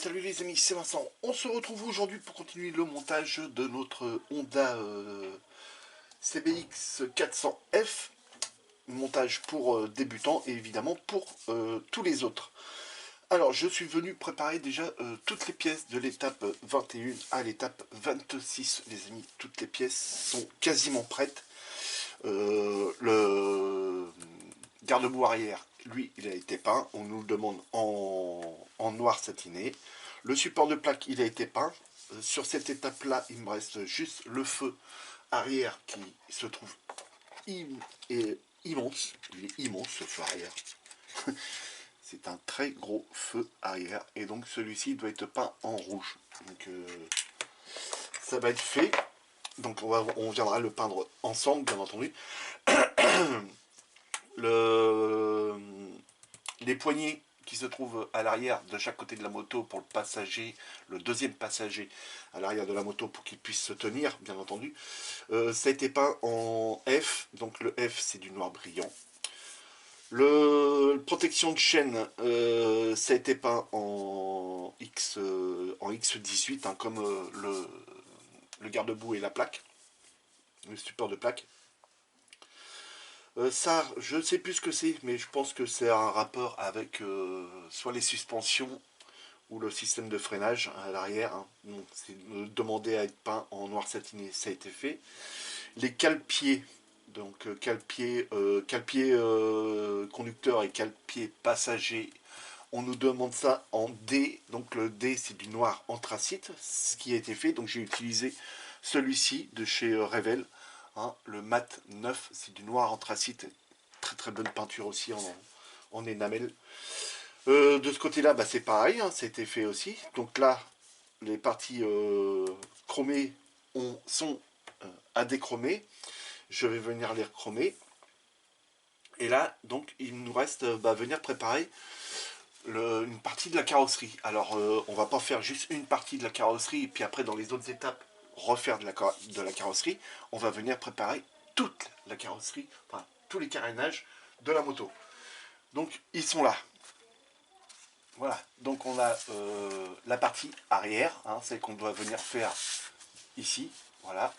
Salut les amis, c'est Vincent. On se retrouve aujourd'hui pour continuer le montage de notre Honda CBX 400F. Montage pour débutants et évidemment pour tous les autres. Alors je suis venu préparer déjà toutes les pièces de l'étape 21 à l'étape 26 les amis. Toutes les pièces sont quasiment prêtes. Le garde-boue arrière, lui, il a été peint. On nous le demande en noir satiné. Le support de plaque, il a été peint. Sur cette étape-là, il me reste juste le feu arrière qui se trouve immense. Il est immense, ce feu arrière. C'est un très gros feu arrière. Et donc, celui-ci doit être peint en rouge. Donc, ça va être fait. Donc, on viendra le peindre ensemble, bien entendu. Les poignées qui se trouvent à l'arrière de chaque côté de la moto pour le passager, le deuxième passager à l'arrière de la moto pour qu'il puisse se tenir, bien entendu. Ça a été peint en F, donc le F c'est du noir brillant. Le protection de chaîne, ça a été peint en X18, hein, comme le garde-boue et la plaque, le support de plaque. Ça, je ne sais plus ce que c'est, mais je pense que c'est un rapport avec soit les suspensions ou le système de freinage à l'arrière. Hein. Bon, c'est demandé à être peint en noir satiné, ça a été fait. Les cale-pieds, donc cale-pied conducteur et cale-pied passager, on nous demande ça en D, donc le D c'est du noir anthracite, ce qui a été fait, donc j'ai utilisé celui-ci de chez Revell. Hein, le mat 9, c'est du noir anthracite, très très bonne peinture aussi en énamel. De ce côté-là, bah, c'est pareil, hein, c'était fait aussi. Donc là, les parties chromées sont à déchromer. Je vais venir les rechromer. Et là, donc, il nous reste venir préparer une partie de la carrosserie. Alors, on va pas faire juste une partie de la carrosserie et puis après, dans les autres étapes, refaire de la carrosserie. On va venir préparer toute la carrosserie, enfin, tous les carénages de la moto. Donc, ils sont là. Voilà, donc on a la partie arrière, hein, celle qu'on doit venir faire ici, voilà.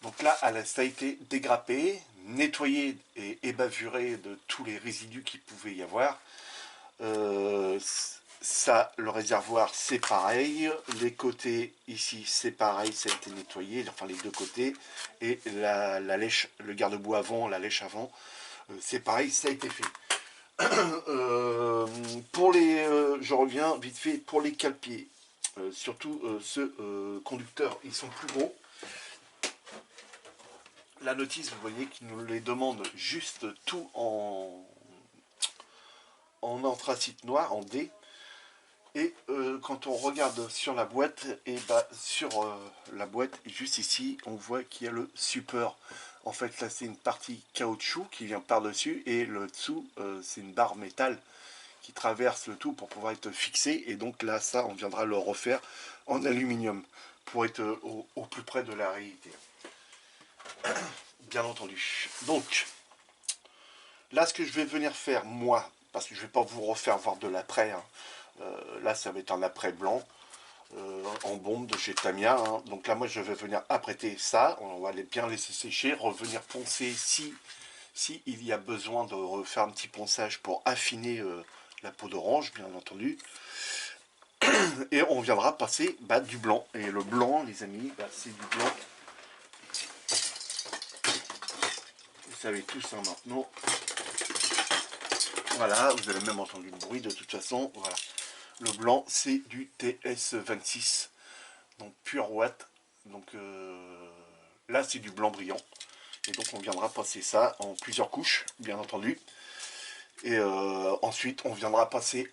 Donc là, ça a été dégrappé, nettoyé et ébavuré de tous les résidus qu'il pouvait y avoir. Ça, le réservoir, c'est pareil. Les côtés, ici, c'est pareil, ça a été nettoyé, enfin les deux côtés. Et la lèche, le garde-boue avant, la lèche avant, c'est pareil, ça a été fait. Pour les, je reviens vite fait pour les cale-pieds, surtout ceux conducteurs, ils sont plus gros. La notice, vous voyez, qui nous les demande juste tout en anthracite noir, en D. Et quand on regarde sur la boîte, et bah sur la boîte, juste ici, on voit qu'il y a le support. En fait, là, c'est une partie caoutchouc qui vient par-dessus, et le dessous, c'est une barre métal qui traverse le tout pour pouvoir être fixé. Et donc là, ça, on viendra le refaire en aluminium pour être au plus près de la réalité. Bien entendu. Donc, là, ce que je vais venir faire, moi, parce que je ne vais pas vous refaire voir de l'après, hein. Là, ça va être un après blanc. En bombe de chez Tamiya. Hein. Donc là, moi, je vais venir apprêter ça. On va bien laisser sécher, revenir poncer si il y a besoin de refaire un petit ponçage pour affiner la peau d'orange, bien entendu. Et on viendra passer du blanc. Et le blanc, les amis, c'est du blanc. Vous savez tout ça maintenant. Voilà, vous avez même entendu le bruit de toute façon. Voilà. Le blanc, c'est du TS26. Donc pure watt. Donc là, c'est du blanc brillant. Et donc on viendra passer ça en plusieurs couches, bien entendu. Et ensuite, on viendra passer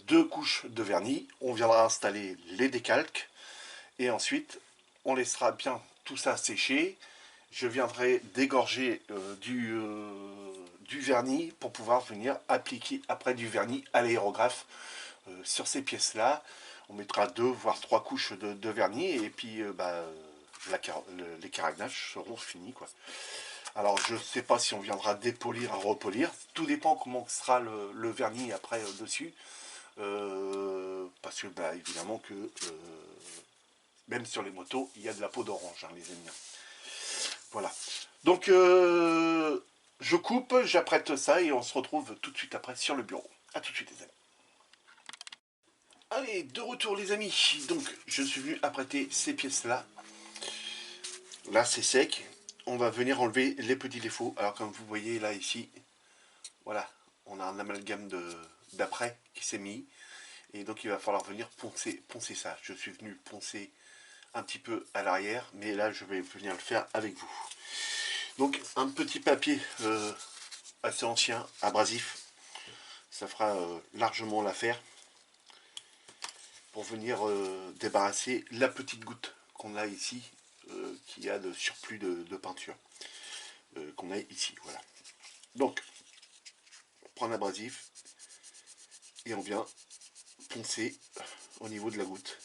deux couches de vernis. On viendra installer les décalques. Et ensuite, on laissera bien tout ça sécher. Je viendrai dégorger du vernis pour pouvoir venir appliquer après du vernis à l'aérographe sur ces pièces-là. On mettra deux voire trois couches de vernis et puis les carénages seront finis, quoi. Alors je ne sais pas si on viendra dépolir à repolir, tout dépend comment sera le vernis après dessus. Parce que bah, évidemment que même sur les motos, il y a de la peau d'orange, hein, les amis. Voilà. Donc je coupe, j'apprête ça et on se retrouve tout de suite après sur le bureau. A tout de suite les amis. Allez, de retour les amis. Donc je suis venu apprêter ces pièces-là. Là c'est sec. On va venir enlever les petits défauts. Alors comme vous voyez là ici, voilà, on a un amalgame d'après qui s'est mis. Et donc il va falloir venir poncer ça. Je suis venu poncer un petit peu à l'arrière, mais là je vais venir le faire avec vous. Donc un petit papier assez ancien, abrasif, ça fera largement l'affaire pour venir débarrasser la petite goutte qu'on a ici, qui a de surplus de peinture qu'on a ici. Voilà. Donc on prend l'abrasif et on vient poncer au niveau de la goutte,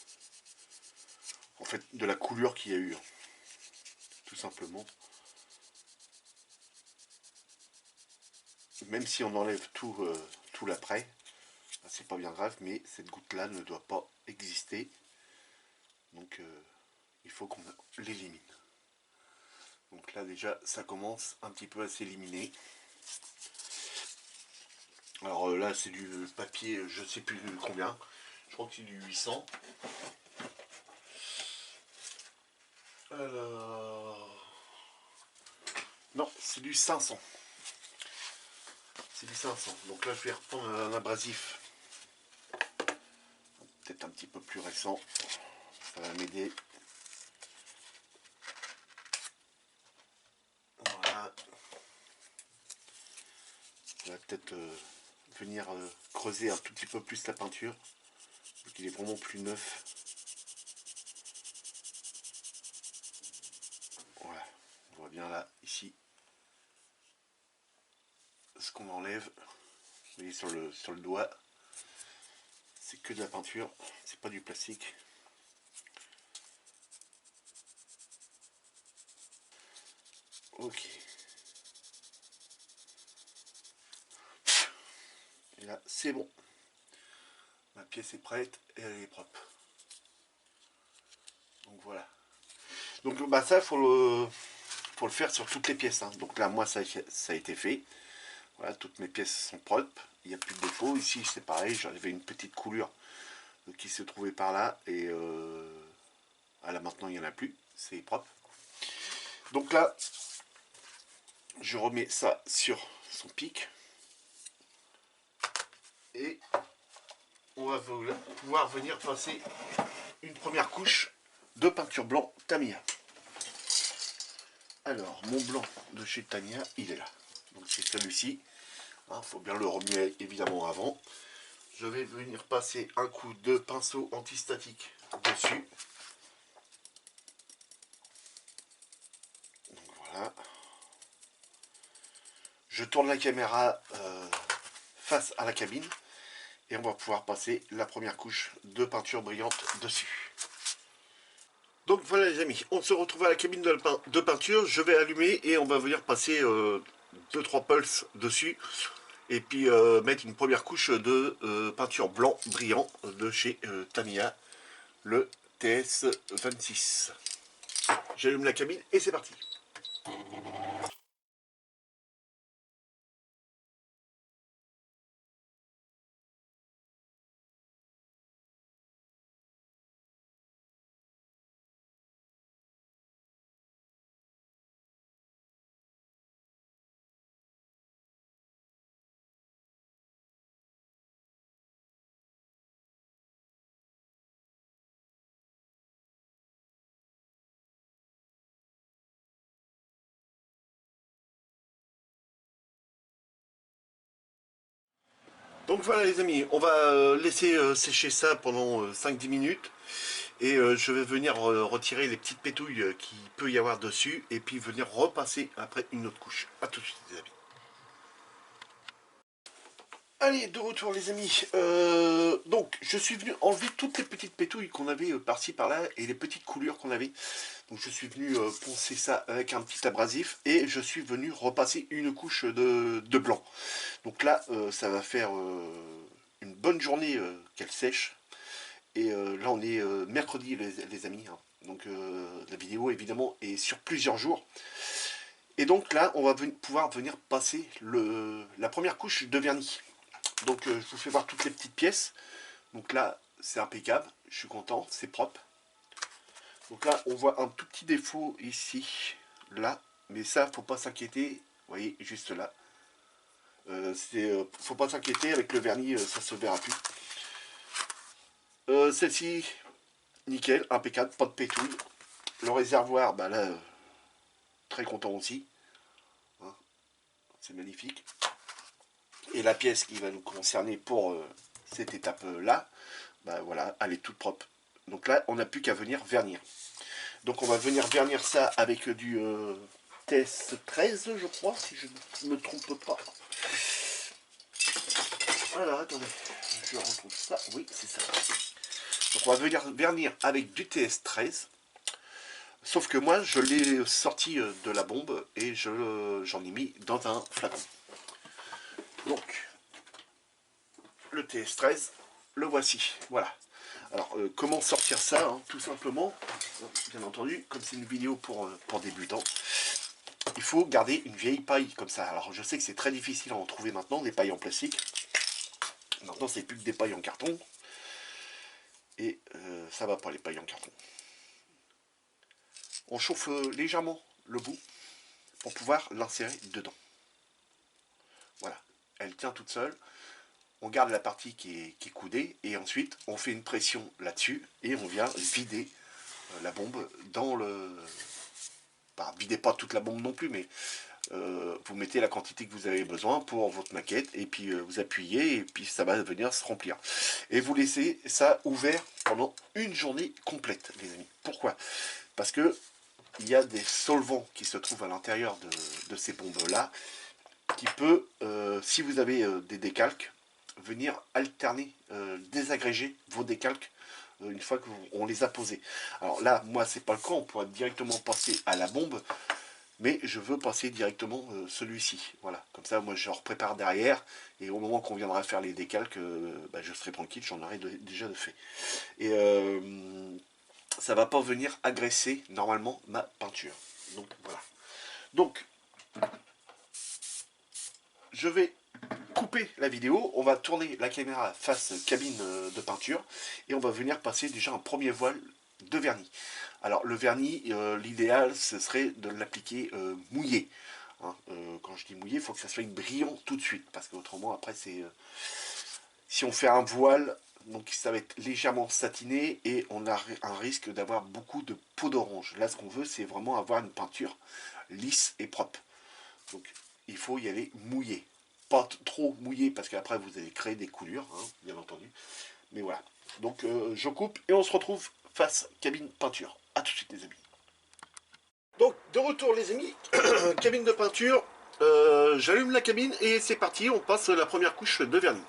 en fait de la coulure qu'il y a eu, tout simplement. Même si on enlève tout l'après, c'est pas bien grave, mais cette goutte là ne doit pas exister, donc il faut qu'on l'élimine. Donc là déjà ça commence un petit peu à s'éliminer. Alors là c'est du papier, je sais plus combien, je crois que c'est du 800. Alors... non, c'est du 500. C'est du 500. Donc là je vais reprendre un abrasif peut-être un petit peu plus récent, ça va m'aider. Voilà. On va peut-être venir creuser un tout petit peu plus la peinture, vu qu'il est vraiment plus neuf. Voilà, on voit bien là, ici, ce qu'on enlève. Vous voyez sur le doigt, c'est que de la peinture, c'est pas du plastique. Ok. Et là, c'est bon. Ma pièce est prête et elle est propre. Donc voilà. Donc bah ça, faut le faire sur toutes les pièces. Hein. Donc là, moi, ça a été fait. Voilà, toutes mes pièces sont propres. Il n'y a plus de défaut. Ici, c'est pareil. J'avais une petite coulure qui se trouvait par là. Et là, maintenant, il n'y en a plus. C'est propre. Donc là, je remets ça sur son pic. Et on va pouvoir venir passer une première couche de peinture blanc Tamiya. Alors, mon blanc de chez Tamiya, il est là. Donc c'est celui-ci. Il faut bien le remuer évidemment avant. Je vais venir passer un coup de pinceau antistatique dessus. Donc voilà. Je tourne la caméra face à la cabine et on va pouvoir passer la première couche de peinture brillante dessus. Donc voilà les amis, on se retrouve à la cabine de peinture, je vais allumer et on va venir passer 2-3 pulses dessus et puis mettre une première couche de peinture blanc brillant de chez Tamiya, le TS26. J'allume la cabine et c'est parti. Donc voilà les amis, on va laisser sécher ça pendant 5-10 minutes et je vais venir retirer les petites pétouilles qu'il peut y avoir dessus et puis venir repasser après une autre couche. A tout de suite les amis. Allez, de retour les amis. Donc je suis venu enlever toutes les petites pétouilles qu'on avait par-ci par-là et les petites coulures qu'on avait. Donc je suis venu poncer ça avec un petit abrasif et je suis venu repasser une couche de blanc. Donc là ça va faire une bonne journée qu'elle sèche. Et là on est mercredi les amis, hein. Donc la vidéo évidemment est sur plusieurs jours. Et donc là on va pouvoir venir passer la première couche de vernis. Donc je vous fais voir toutes les petites pièces. Donc là c'est impeccable, je suis content, c'est propre. Donc là on voit un tout petit défaut ici, là, mais ça faut pas s'inquiéter, vous voyez juste là. Faut pas s'inquiéter, avec le vernis ça se verra plus. Celle-ci, nickel, impeccable, pas de pétouille. Le réservoir, bah là, très content aussi. Hein, c'est magnifique. Et la pièce qui va nous concerner pour cette étape-là, bah voilà, elle est toute propre. Donc là, on n'a plus qu'à venir vernir. Donc on va venir vernir ça avec du TS13, je crois, si je ne me trompe pas. Voilà, attendez, je retrouve ça. Oui, c'est ça. Donc on va venir vernir avec du TS13. Sauf que moi, je l'ai sorti de la bombe et j'en ai mis dans un flacon. Donc, le TS13, le voici. Voilà. Alors, comment sortir ça, hein, tout simplement, bien entendu, comme c'est une vidéo pour débutants, il faut garder une vieille paille comme ça. Alors, je sais que c'est très difficile à en trouver maintenant, des pailles en plastique. Maintenant, c'est plus que des pailles en carton. Et ça va pas, les pailles en carton. On chauffe légèrement le bout pour pouvoir l'insérer dedans. Voilà, elle tient toute seule. On garde la partie qui est coudée et ensuite on fait une pression là-dessus et on vient vider la bombe dans le... Bah, videz pas toute la bombe non plus, mais vous mettez la quantité que vous avez besoin pour votre maquette et puis vous appuyez et puis ça va venir se remplir. Et vous laissez ça ouvert pendant une journée complète, les amis. Pourquoi? Parce que il y a des solvants qui se trouvent à l'intérieur de ces bombes-là qui peut, si vous avez des décalques, venir alterner, désagréger vos décalques une fois qu'on les a posés. Alors là, moi, c'est pas le cas, on pourrait directement passer à la bombe, mais je veux passer directement celui-ci. Voilà, comme ça, moi, je prépare derrière, et au moment qu'on viendra faire les décalques, bah, je serai tranquille, j'en aurai déjà de fait. Et ça va pas venir agresser, normalement, ma peinture. Donc, voilà. Donc, je vais couper la vidéo, on va tourner la caméra face cabine de peinture et on va venir passer déjà un premier voile de vernis. Alors le vernis, l'idéal ce serait de l'appliquer mouillé. Hein, quand je dis mouillé, il faut que ça soit brillant tout de suite parce qu'autrement après c'est... si on fait un voile, donc ça va être légèrement satiné et on a un risque d'avoir beaucoup de peau d'orange. Là ce qu'on veut c'est vraiment avoir une peinture lisse et propre. Donc il faut y aller mouillé. Pas trop mouillé parce qu'après vous allez créer des coulures, hein, bien entendu. Mais voilà. Donc je coupe et on se retrouve face cabine peinture. A tout de suite les amis. Donc de retour les amis, cabine de peinture. J'allume la cabine et c'est parti, on passe la première couche de vernis.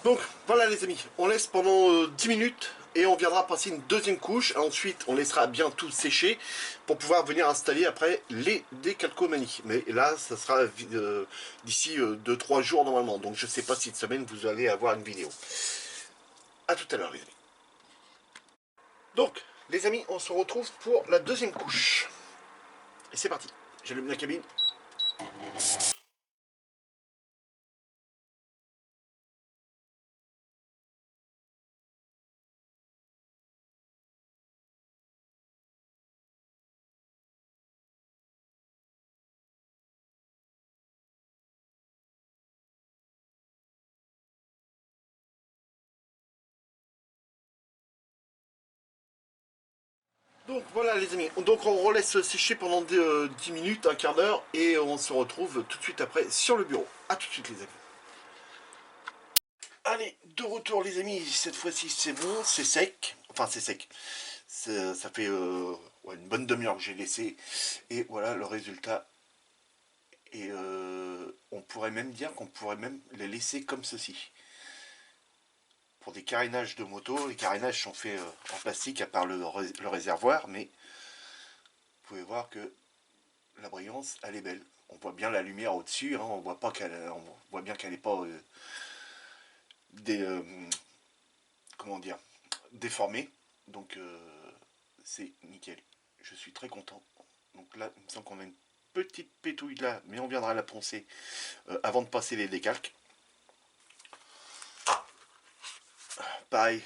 Donc voilà les amis, on laisse pendant 10 minutes et on viendra passer une deuxième couche. Ensuite on laissera bien tout sécher pour pouvoir venir installer après les décalcomanies. Mais là ça sera d'ici 2-3 jours normalement. Donc je ne sais pas si cette semaine vous allez avoir une vidéo. A tout à l'heure les amis. Donc les amis, on se retrouve pour la deuxième couche. Et c'est parti, j'allume la cabine. Donc voilà les amis, donc on relaisse sécher pendant 10 minutes, un quart d'heure et on se retrouve tout de suite après sur le bureau. A tout de suite les amis. Allez, de retour les amis, cette fois-ci c'est bon, c'est sec, enfin c'est sec, Ça fait ouais, une bonne demi-heure que j'ai laissé. Et voilà le résultat. Et on pourrait même dire qu'on pourrait même les laisser comme ceci. Pour des carénages de moto, les carénages sont faits en plastique à part le réservoir, mais vous pouvez voir que la brillance, elle est belle. On voit bien la lumière au-dessus, hein, on voit bien qu'elle n'est pas des, comment dire, déformée. Donc c'est nickel. Je suis très content. Donc là, il me semble qu'on a une petite pétouille là, mais on viendra la poncer avant de passer les décalques. Pareil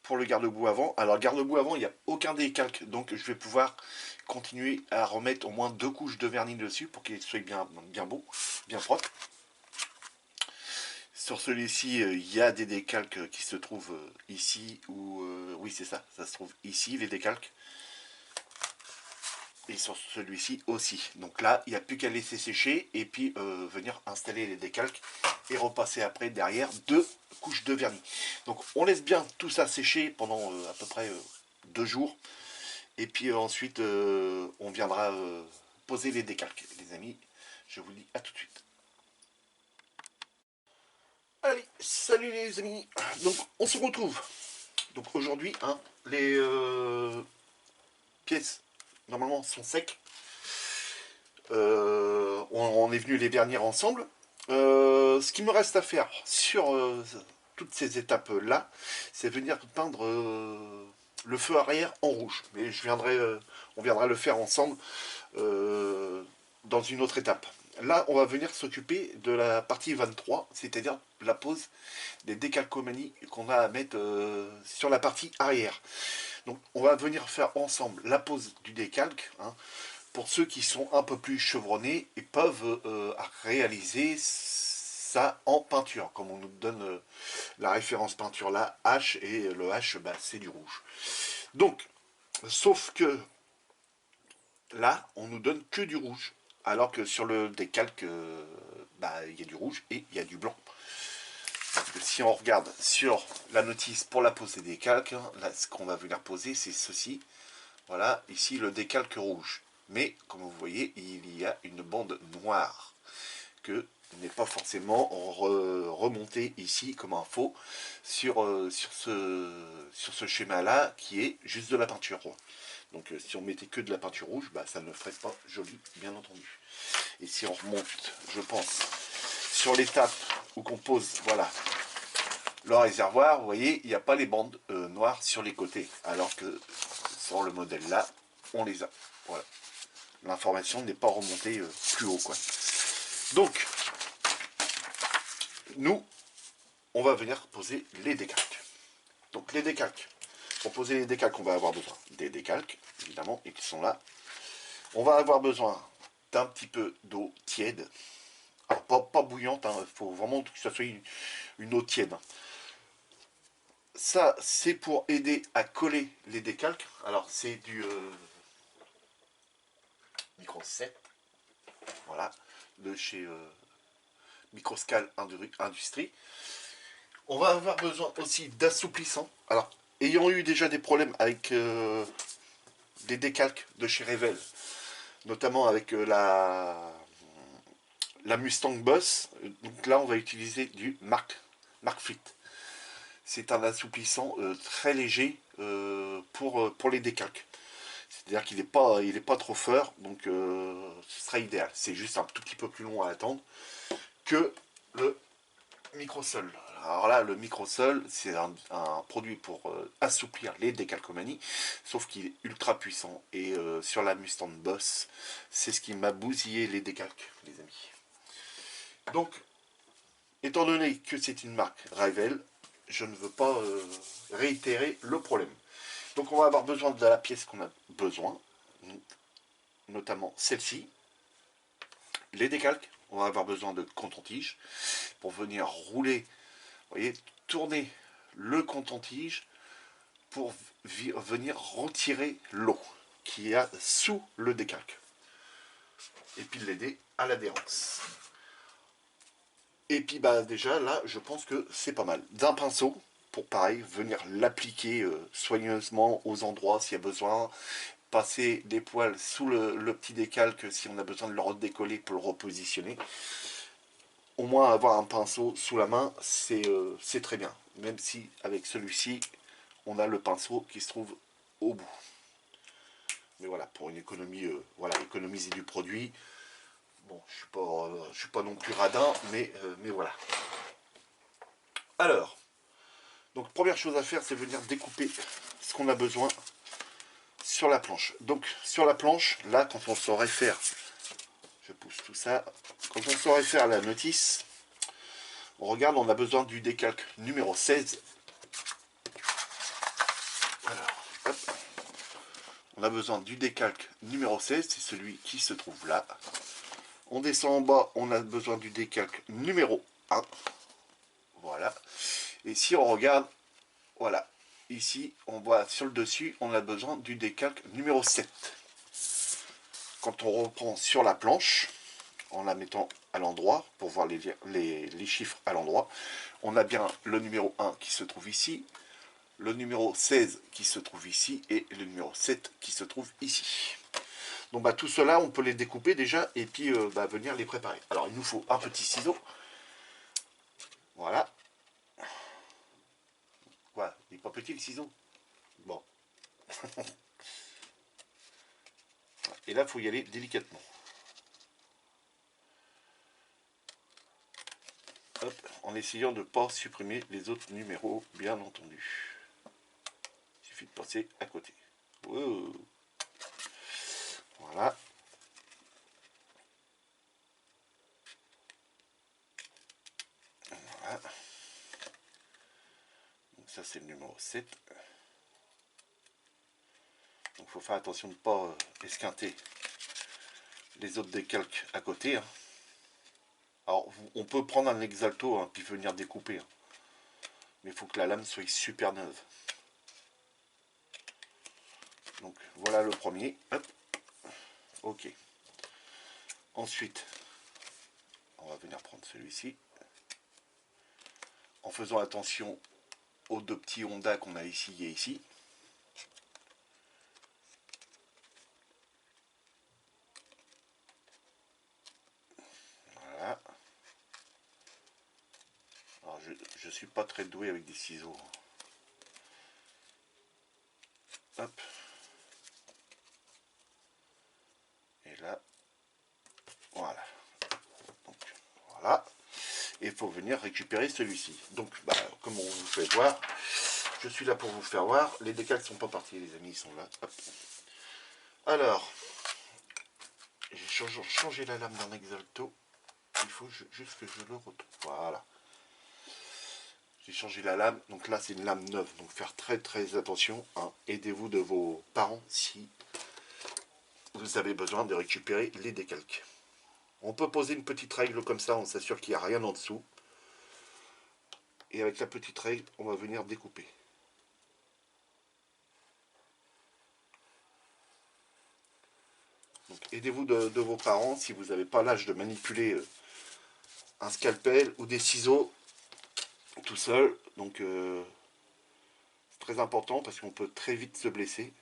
pour le garde-boue avant. Alors, garde-boue avant, il n'y a aucun décalque, donc je vais pouvoir continuer à remettre au moins 2 couches de vernis dessus pour qu'il soit bien beau, bien propre. Sur celui-ci, il y a des décalques qui se trouvent ici, ou oui c'est ça, ça se trouve ici les décalques. Et sur celui-ci aussi. Donc là, il n'y a plus qu'à laisser sécher et puis venir installer les décalques et repasser après derrière 2 couches de vernis. Donc on laisse bien tout ça sécher pendant à peu près 2 jours. Et puis ensuite, on viendra poser les décalques. Les amis, je vous dis à tout de suite. Allez, salut les amis. Donc on se retrouve. Donc aujourd'hui, hein, les pièces normalement sont secs. On est venu les vernir ensemble. Ce qui me reste à faire sur toutes ces étapes-là, c'est venir peindre le feu arrière en rouge. Mais on viendra le faire ensemble dans une autre étape. Là, on va venir s'occuper de la partie 23, c'est-à-dire la pose des décalcomanies qu'on a à mettre sur la partie arrière. Donc, on va venir faire ensemble la pose du décalque, hein. Pour ceux qui sont un peu plus chevronnés, ils peuvent réaliser ça en peinture, comme on nous donne la référence peinture là, H, et le H, bah, c'est du rouge. Donc, sauf que là, on nous donne que du rouge, alors que sur le décalque, bah, il y a du rouge et il y a du blanc. Parce que si on regarde sur la notice pour la pose des décalques, là, ce qu'on va venir poser, c'est ceci. Voilà, ici le décalque rouge. Mais, comme vous voyez, il y a une bande noire que n'est pas forcément remontée ici comme info sur ce schéma-là qui est juste de la peinture. Donc si on mettait que de la peinture rouge, bah, ça ne ferait pas joli, bien entendu. Et si on remonte, je pense, sur l'étape où qu'on pose, voilà, le réservoir, vous voyez, il n'y a pas les bandes noires sur les côtés, alors que sur le modèle là, on les a. Voilà. L'information n'est pas remontée plus haut, quoi. Donc, nous, on va venir poser les décalques. Donc, les décalques. Pour poser les décalques, on va avoir besoin des décalques, évidemment, et qui sont là. On va avoir besoin d'un petit peu d'eau tiède. Alors, pas bouillante, il faut vraiment que ça soit une eau tiède. Ça, c'est pour aider à coller les décalques. Alors, c'est du Micro 7. Voilà, de chez Microscal Industrie. On va avoir besoin aussi d'assouplissant. Alors, ayant eu déjà des problèmes avec des décalques de chez Revell, notamment avec la Mustang Boss, donc là on va utiliser du Mark Fit. C'est un assouplissant très léger pour les décalques. C'est-à-dire qu'il n'est pas trop fort, donc ce sera idéal. C'est juste un tout petit peu plus long à attendre que le Microsol. Alors là, le Microsol, c'est un produit pour assouplir les décalcomanies, sauf qu'il est ultra puissant. Et sur la Mustang Boss, c'est ce qui m'a bousillé les décalques, les amis. Donc, étant donné que c'est une marque Revell, je ne veux pas réitérer le problème. Donc on va avoir besoin de la pièce qu'on a besoin, notamment celle-ci, les décalques. On va avoir besoin de coton-tige pour venir rouler, vous voyez, tourner le coton-tige pour venir retirer l'eau qui y a sous le décalque. Et puis l'aider à l'adhérence. Et puis bah déjà là, je pense que c'est pas mal. D'un pinceau, pour pareil, venir l'appliquer soigneusement aux endroits s'il y a besoin, passer des poils sous le petit décalque si on a besoin de le redécoller pour le repositionner. Au moins avoir un pinceau sous la main, c'est très bien. Même si avec celui-ci, on a le pinceau qui se trouve au bout. Mais voilà, pour une économie, voilà, économiser du produit. Bon, je suis pas non plus radin, mais voilà. Alors, donc première chose à faire, c'est venir découper ce qu'on a besoin sur la planche. Donc sur la planche, là, quand on saurait faire, je pousse tout ça, quand on saurait faire la notice, on regarde, on a besoin du décalque numéro 16. Alors, hop. On a besoin du décalque numéro 16, c'est celui qui se trouve là. On descend en bas, on a besoin du décalque numéro 1. Voilà. Et si on regarde, voilà, ici, on voit sur le dessus, on a besoin du décalque numéro 7. Quand on reprend sur la planche, en la mettant à l'endroit, pour voir les chiffres à l'endroit, on a bien le numéro 1 qui se trouve ici, le numéro 16 qui se trouve ici, et le numéro 7 qui se trouve ici. Donc bah, tout cela, on peut les découper déjà, et puis venir les préparer. Alors il nous faut un petit ciseau. Voilà. Quoi, il n'est pas petit le ciseau? Bon. Et là, il faut y aller délicatement. Hop, en essayant de ne pas supprimer les autres numéros, bien entendu. Il suffit de passer à côté. Wow. Voilà. Voilà. Donc ça, c'est le numéro 7. Donc il faut faire attention de ne pas esquinter les autres décalques à côté. Hein. Alors, on peut prendre un exalto, hein, puis venir découper. Hein. Mais il faut que la lame soit super neuve. Donc, voilà le premier. Hop. Ok. Ensuite, on va venir prendre celui-ci. En faisant attention aux deux petits Honda qu'on a ici et ici. Voilà. Alors, je suis pas très doué avec des ciseaux. Hop. Et là, voilà. Donc, voilà. Et il faut venir récupérer celui-ci. Donc, comme on vous fait voir, je suis là pour vous faire voir. Les décalques sont pas partis, les amis, ils sont là. Hop. Alors, j'ai changé la lame d'un exalto. Il faut juste que je le retrouve. Voilà. J'ai changé la lame. Donc là, c'est une lame neuve. Donc faire très très attention. Hein. Aidez-vous de vos parents si vous avez besoin de récupérer les décalques. On peut poser une petite règle comme ça. On s'assure qu'il n'y a rien en dessous. Et avec la petite règle, on va venir découper. Aidez-vous de vos parents si vous n'avez pas l'âge de manipuler un scalpel ou des ciseaux tout seul. Donc c'est très important parce qu'on peut très vite se blesser.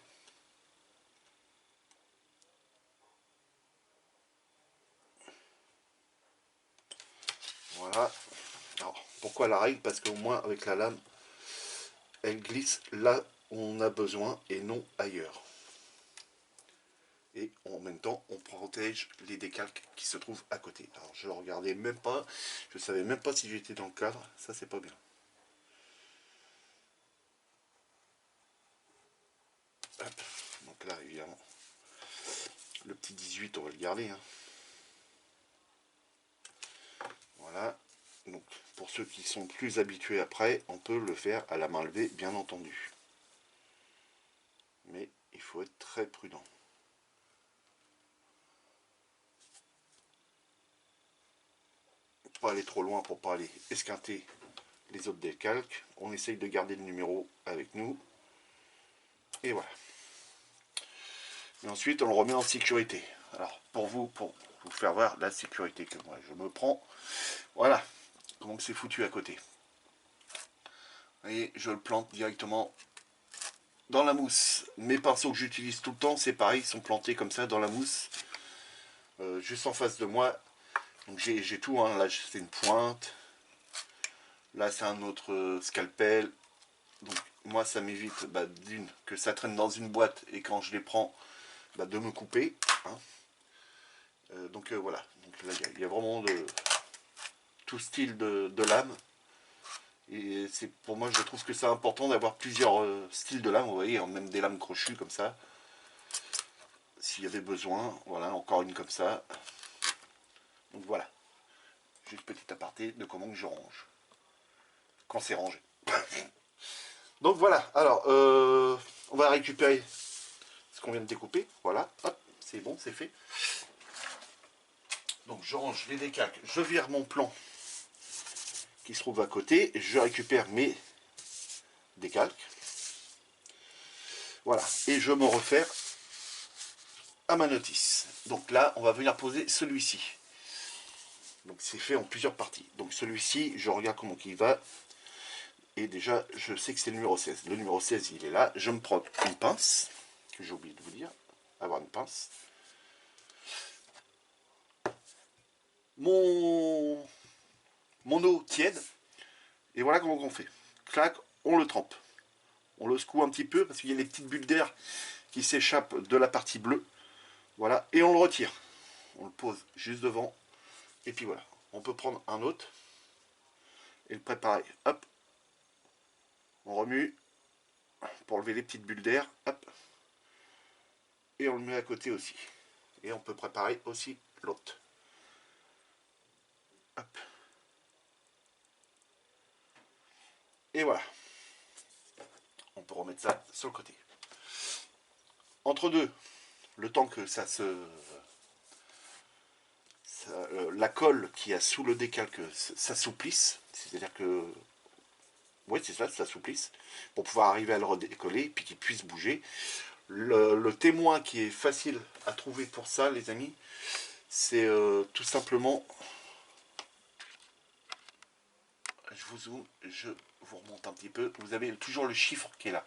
Voilà. Alors, pourquoi la règle? Parce qu'au moins avec la lame, elle glisse là où on a besoin et non ailleurs. Et en même temps, on protège les décalques qui se trouvent à côté. Alors je ne regardais même pas, je ne savais même pas si j'étais dans le cadre, ça c'est pas bien. Hop. Donc là évidemment, le petit 18 on va le garder. Hein. Voilà. Donc pour ceux qui sont plus habitués après, on peut le faire à la main levée bien entendu. Mais il faut être très prudent. Pas aller trop loin pour pas aller esquinter les autres décalques. On essaye de garder le numéro avec nous. Et voilà. Et ensuite, on le remet en sécurité. Alors, pour vous faire voir la sécurité que moi je me prends, voilà comment c'est foutu à côté. Et je le plante directement dans la mousse. Mes pinceaux que j'utilise tout le temps, c'est pareil, ils sont plantés comme ça dans la mousse, juste en face de moi. Donc j'ai tout, hein. Là c'est une pointe, là c'est un autre scalpel. Donc moi ça m'évite d'une que ça traîne dans une boîte et quand je les prends de me couper, hein. Donc voilà, donc là il y a vraiment tout style de lame. Et c'est pour moi je trouve que c'est important d'avoir plusieurs styles de lame, vous voyez, même des lames crochues comme ça. S'il y avait besoin, voilà, encore une comme ça. Donc voilà, juste petit aparté de comment que je range. Quand c'est rangé. Donc voilà, alors on va récupérer ce qu'on vient de découper. Voilà, hop, c'est bon, c'est fait. Donc je range les décalques, je vire mon plan qui se trouve à côté, je récupère mes décalques. Voilà, et je me refaire à ma notice. Donc là, on va venir poser celui-ci. Donc c'est fait en plusieurs parties. Donc celui-ci, je regarde comment il va. Et déjà, je sais que c'est le numéro 16. Le numéro 16, il est là. Je me prends une pince, que j'ai oublié de vous dire. Avoir une pince. Mon eau tiède. Et voilà comment on fait. Clac, on le trempe. On le secoue un petit peu parce qu'il y a les petites bulles d'air qui s'échappent de la partie bleue. Voilà, et on le retire. On le pose juste devant. Et puis voilà. On peut prendre un autre et le préparer. Hop. On remue pour enlever les petites bulles d'air. Hop. Et on le met à côté aussi. Et on peut préparer aussi l'autre. Hop. Et voilà. On peut remettre ça sur le côté. Entre deux, le temps que la colle qui a sous le décalque s'assouplisse, c'est-à-dire que, ouais c'est ça, s'assouplisse, pour pouvoir arriver à le redécoller, puis qu'il puisse bouger. Le témoin qui est facile à trouver pour ça, les amis, c'est tout simplement, je vous zoome, je vous remonte un petit peu, vous avez toujours le chiffre qui est là.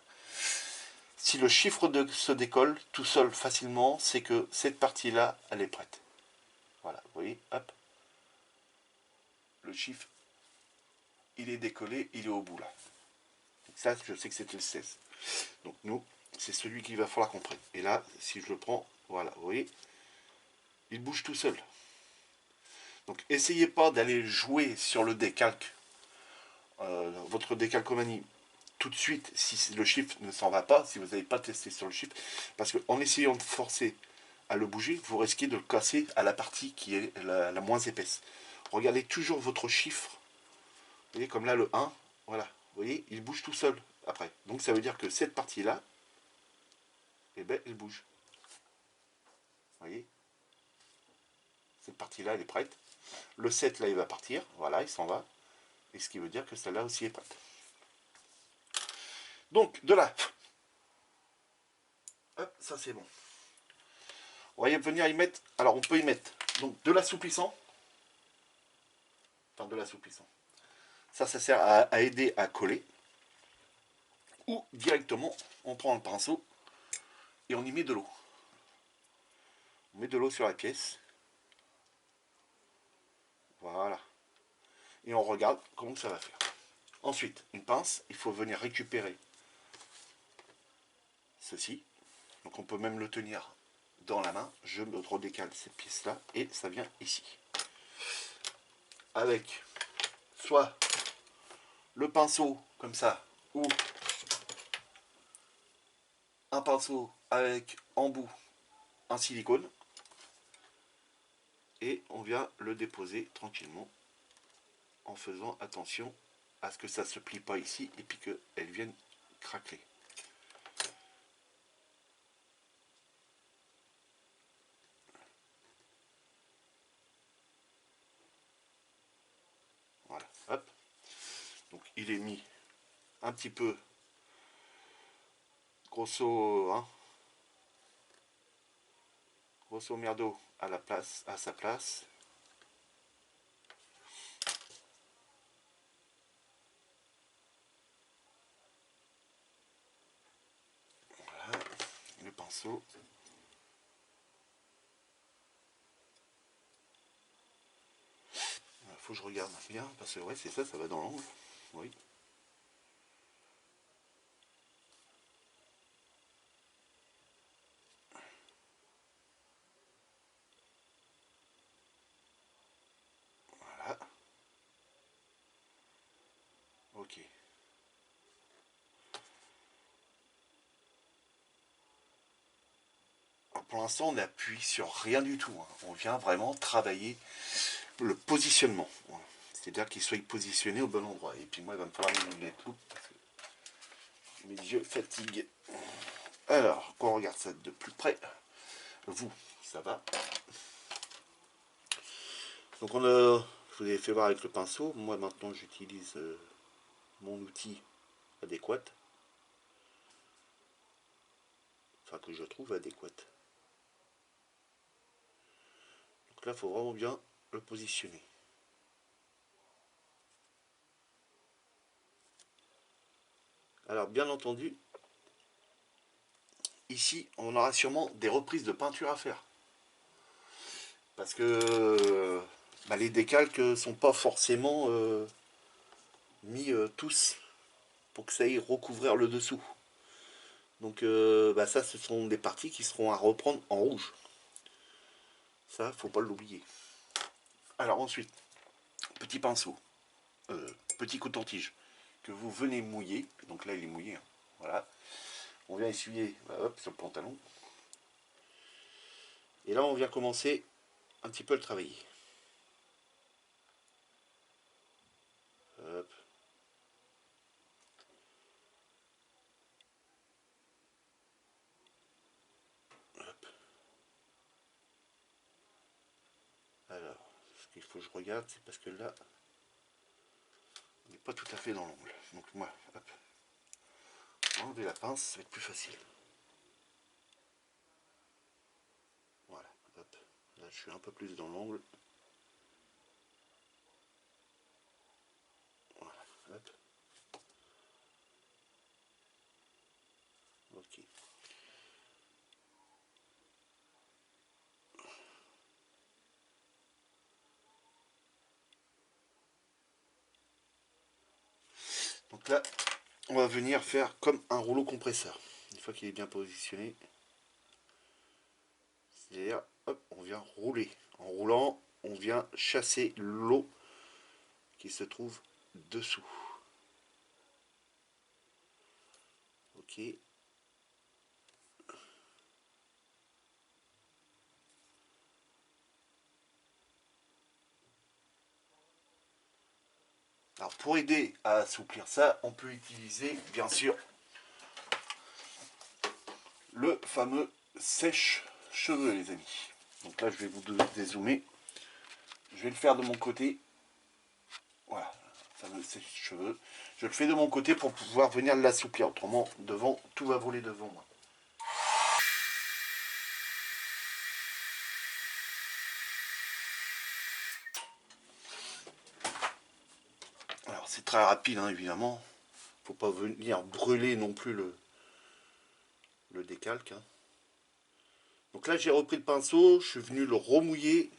Si le chiffre se décolle tout seul facilement, c'est que cette partie-là, elle est prête. Voilà, vous voyez, hop. Le chiffre, il est décollé, il est au bout là. Donc ça, je sais que c'était le 16. Donc nous, c'est celui qu'il va falloir qu'on prenne. Et là, si je le prends, voilà, vous voyez, il bouge tout seul. Donc essayez pas d'aller jouer sur le décalque, votre décalcomanie, tout de suite si le chiffre ne s'en va pas, si vous n'avez pas testé sur le chiffre, parce qu'en essayant de forcer à le bouger, vous risquez de le casser à la partie qui est la moins épaisse. Regardez toujours votre chiffre, vous voyez comme là le 1, voilà, vous voyez, il bouge tout seul après. Donc ça veut dire que cette partie-là, eh ben, elle bouge. Vous voyez, cette partie-là, elle est prête. Le 7, là, il va partir, voilà, il s'en va. Et ce qui veut dire que celle-là aussi est prête. Donc, de là, hop, ça c'est bon. On va venir y mettre, alors on peut y mettre donc de l'assouplissant, enfin de l'assouplissant. Ça sert à aider à coller. Ou directement, on prend le pinceau et on y met de l'eau. On met de l'eau sur la pièce. Voilà. Et on regarde comment ça va faire. Ensuite, une pince, il faut venir récupérer ceci. Donc on peut même le tenir dans la main. Je me redécale cette pièce-là et ça vient ici. Avec soit le pinceau comme ça, ou un pinceau avec en bout un silicone. Et on vient le déposer tranquillement en faisant attention à ce que ça ne se plie pas ici et puis qu'elle vienne craquer. Voilà, hop. Donc il est mis un petit peu grosso, hein, grosso merdo à la place, à sa place. pinceau. Il faut que je regarde bien, parce que ouais, c'est ça, ça va dans l'angle. Oui. Voilà. Ok. Alors, pour l'instant, on appuie sur rien du tout. Hein. On vient vraiment travailler le positionnement. C'est-à-dire qu'il soit positionné au bon endroit. Et puis moi, il va me falloir une lunette loupe parce que mes yeux fatiguent. Alors, qu'on regarde ça de plus près. Vous, ça va. Donc je vous ai fait voir avec le pinceau. Moi maintenant, j'utilise mon outil adéquat. Enfin, que je trouve adéquat. Donc là, il faut vraiment bien le positionner. Alors, bien entendu, ici, on aura sûrement des reprises de peinture à faire. Parce que les décalques sont pas forcément mis tous pour que ça aille recouvrir le dessous. Donc ça, ce sont des parties qui seront à reprendre en rouge. Ça, faut pas l'oublier. Alors ensuite, petit pinceau, petit coton-tige que vous venez mouiller. Donc là, il est mouillé. Hein. Voilà. On vient essuyer hop, sur le pantalon. Et là, on vient commencer un petit peu à le travailler. Hop. Hop. Alors, ce qu'il faut que je regarde, c'est parce que là, on n'est pas tout à fait dans l'angle. Donc moi, hop, enlever la pince, ça va être plus facile. Voilà, hop. Là, je suis un peu plus dans l'angle. Voilà, hop. Ok. Donc là, on va venir faire comme un rouleau compresseur. Une fois qu'il est bien positionné, c'est-à-dire, hop, on vient rouler. En roulant, on vient chasser l'eau qui se trouve dessous. Ok. Alors pour aider à assouplir ça, on peut utiliser bien sûr le fameux sèche-cheveux, les amis. Donc là, je vais vous dézoomer. Je vais le faire de mon côté. Voilà, le fameux sèche-cheveux. Je le fais de mon côté pour pouvoir venir l'assouplir. Autrement, devant, tout va voler devant moi. Alors c'est très rapide, hein, évidemment. Faut pas venir brûler non plus le décalque. Hein. Donc là, j'ai repris le pinceau. Je suis venu le remouiller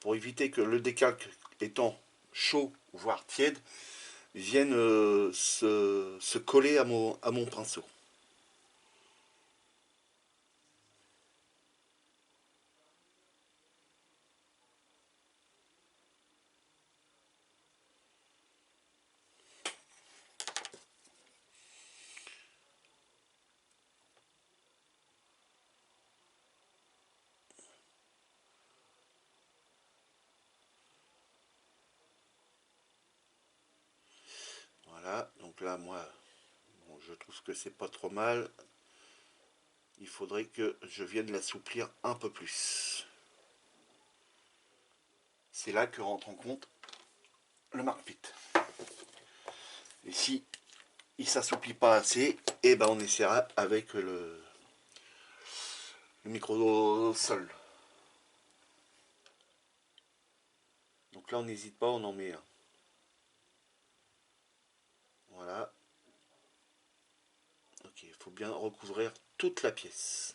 pour éviter que le décalque étant chaud, voire tiède, viennent se coller à mon pinceau. Voilà, donc là, moi, bon, je trouve que c'est pas trop mal. Il faudrait que je vienne l'assouplir un peu plus. C'est là que rentre en compte le marque-pit. Et si il s'assouplit pas assez, et ben on essaiera avec le micro-sol. Donc là, on n'hésite pas, on en met un. Voilà. Ok, faut bien recouvrir toute la pièce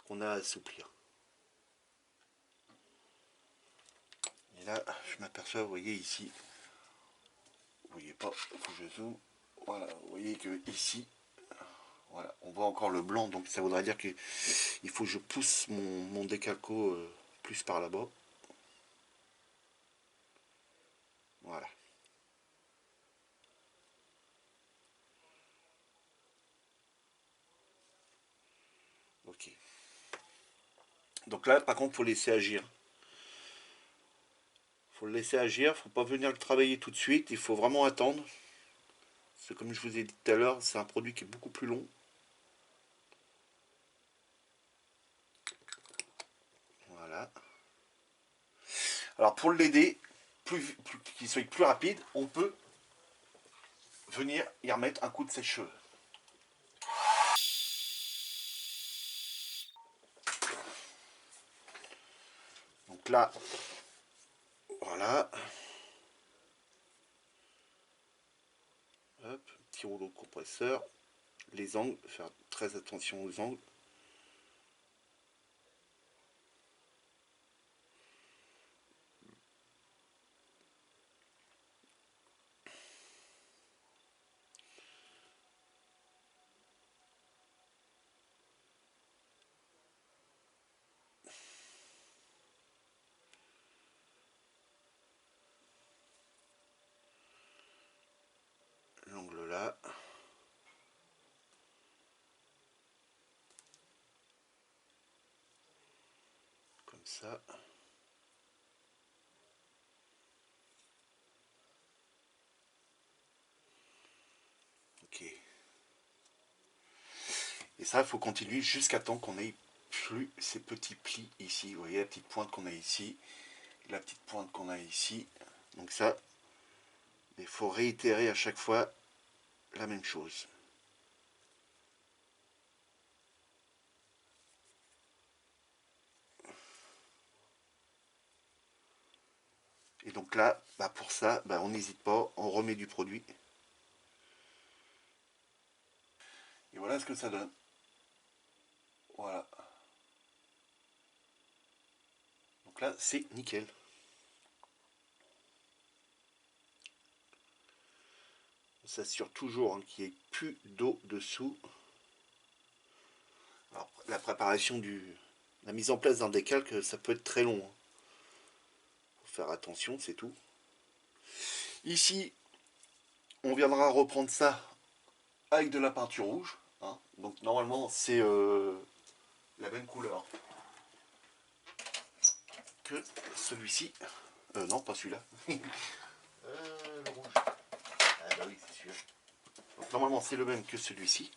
qu'on a à assouplir. Et là, je m'aperçois, vous voyez ici, vous voyez pas, il faut que je zoome. Voilà, vous voyez que ici, voilà, on voit encore le blanc, donc ça voudrait dire qu'il faut que je pousse mon décalco plus par là-bas. Voilà. Ok. Donc là, par contre, il faut laisser agir. Il faut le laisser agir, il ne faut pas venir le travailler tout de suite, il faut vraiment attendre. C'est comme je vous ai dit tout à l'heure, c'est un produit qui est beaucoup plus long. Voilà. Alors pour l'aider, qu'il soit plus rapide, on peut venir y remettre un coup de sèche-cheveux. Donc là, voilà. Hop, petit rouleau compresseur. Les angles, faire très attention aux angles. L'angle là. Comme ça. Ok. Et ça, il faut continuer jusqu'à temps qu'on ait plus ces petits plis ici. Vous voyez la petite pointe qu'on a ici, la petite pointe qu'on a ici. Donc ça, il faut réitérer à chaque fois la même chose. Et donc là, bah pour ça, bah on n'hésite pas, on remet du produit. Et voilà ce que ça donne. Voilà. Donc là, c'est nickel. On s'assure toujours hein, qu'il n'y ait plus d'eau dessous. Alors, la préparation la mise en place d'un décalque, ça peut être très long. Hein. Faut faire attention, c'est tout. Ici, on viendra reprendre ça avec de la peinture rouge. Hein. Donc normalement, c'est la même couleur que celui-ci. Non, pas celui-là. Le rouge. Ah bah oui, c'est celui-là. Donc normalement, c'est le même que celui-ci.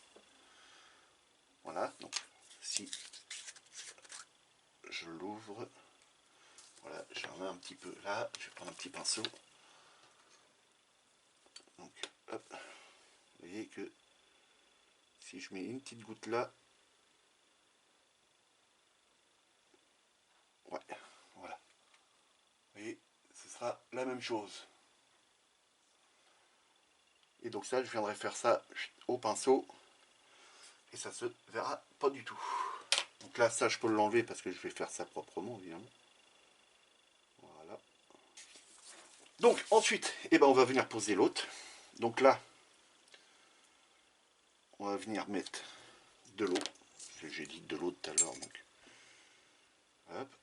Voilà, donc si je l'ouvre, voilà, je remets un petit peu là, je vais prendre un petit pinceau. Donc, hop, vous voyez que si je mets une petite goutte là, ouais, voilà. Vous voyez, ce sera la même chose. Et donc ça, je viendrai faire ça au pinceau, et ça se verra pas du tout. Donc là, ça, je peux l'enlever parce que je vais faire ça proprement, évidemment. Voilà. Donc ensuite, eh ben, on va venir poser l'autre. Donc là, on va venir mettre de l'eau. J'ai dit de l'eau tout à l'heure, donc. Hop.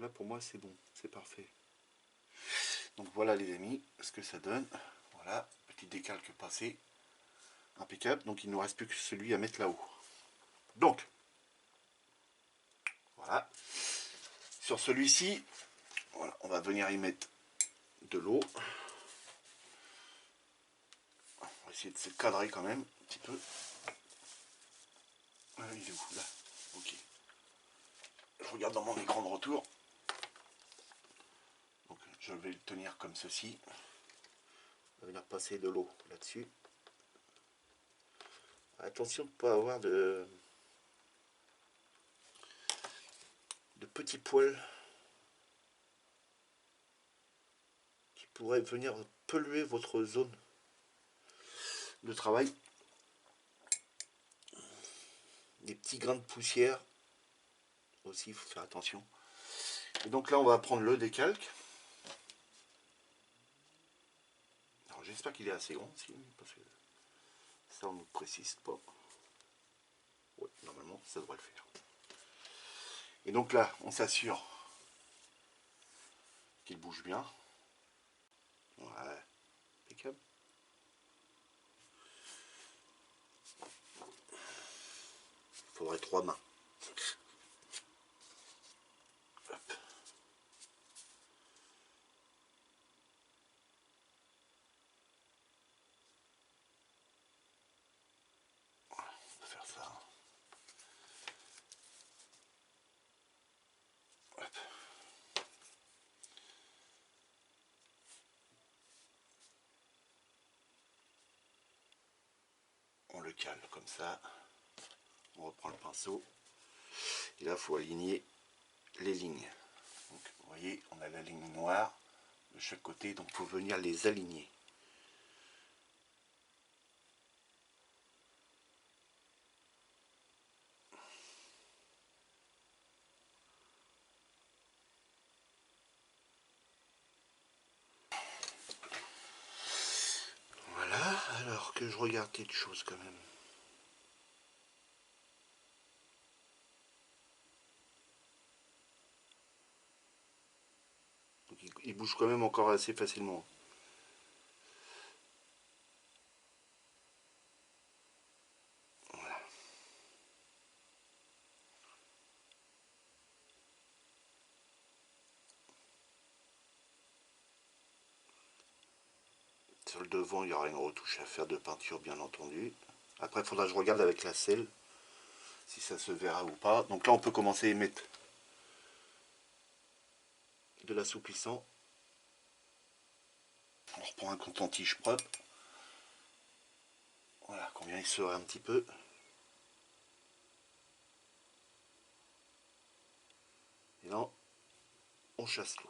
là pour moi c'est bon, c'est parfait. Donc voilà les amis, ce que ça donne. Voilà, petit décalque passé. Impeccable. Donc il ne nous reste plus que celui à mettre là-haut. Donc, voilà. Sur celui-ci, voilà, on va venir y mettre de l'eau. On va essayer de se cadrer quand même un petit peu. Ah, il est où là? Ok. Je regarde dans mon écran de retour. Donc je vais le tenir comme ceci. On va venir passer de l'eau là-dessus. Attention de ne pas avoir de petits poils qui pourraient venir polluer votre zone de travail. Des petits grains de poussière aussi, il faut faire attention. Et donc là on va prendre le décalque. Alors j'espère qu'il est assez grand aussi, parce que ça on ne précise pas. Ouais, normalement ça devrait le faire. Et donc là on s'assure qu'il bouge bien. Ouais, impeccable. Il faudrait 3 mains. Hop. Voilà, on va faire ça. Hop. On le cale comme ça. On reprend le pinceau. Et là, il faut aligner les lignes. Donc, vous voyez, on a la ligne noire de chaque côté, donc il faut venir les aligner. Voilà, alors que je regarde quelque chose quand même. Donc, il bouge quand même encore assez facilement. Voilà. Sur le devant, il y aura une retouche à faire de peinture, bien entendu. Après, il faudra que je regarde avec la selle si ça se verra ou pas. Donc là, on peut commencer à mettre de l'assouplissant. On reprend un coton-tige propre. Voilà, qu'on vient essorer un petit peu. Et là, on chasse l'eau.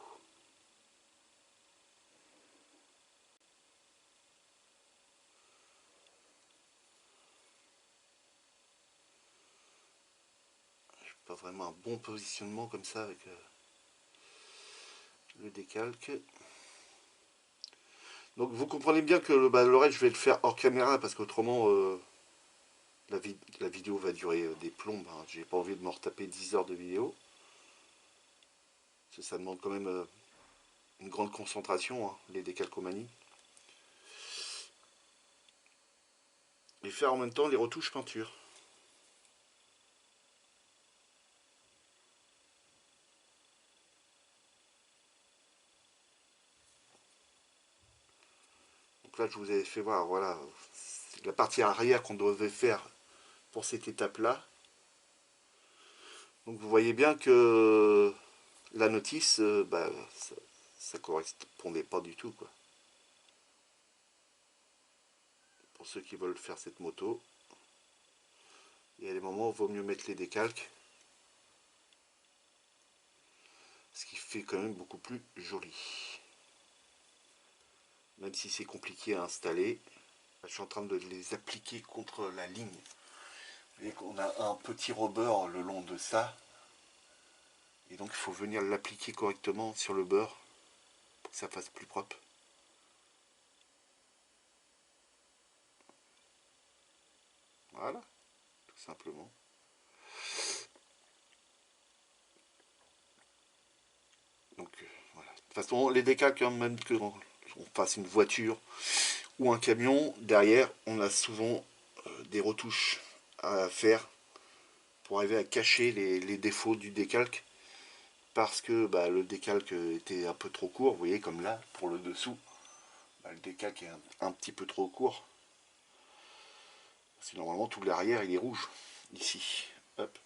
Pas vraiment un bon positionnement comme ça avec le décalque. Donc vous comprenez bien que le reste je vais le faire hors caméra parce qu'autrement la vidéo va durer des plombes. Hein. J'ai pas envie de me retaper 10 heures de vidéo. Parce que ça demande quand même une grande concentration, hein, les décalcomanies. Et faire en même temps les retouches peinture. Donc là je vous avais fait voir, voilà, la partie arrière qu'on devait faire pour cette étape-là. Donc vous voyez bien que la notice, ça correspondait pas du tout, quoi. Pour ceux qui veulent faire cette moto, il y a des moments où il vaut mieux mettre les décalques. Ce qui fait quand même beaucoup plus joli. Même si c'est compliqué à installer. Je suis en train de les appliquer contre la ligne. Vous voyez qu'on a un petit rebord le long de ça. Et donc il faut venir l'appliquer correctement sur le beurre pour que ça fasse plus propre. Voilà, tout simplement. Donc voilà. De toute façon, les décalques, hein, même que on fasse une voiture ou un camion, derrière, on a souvent des retouches à faire pour arriver à cacher les défauts du décalque. Parce que bah, le décalque était un peu trop court, vous voyez, comme là, pour le dessous. Bah, le décalque est un petit peu trop court. Parce que normalement, tout l'arrière, il est rouge. Ici. Hop.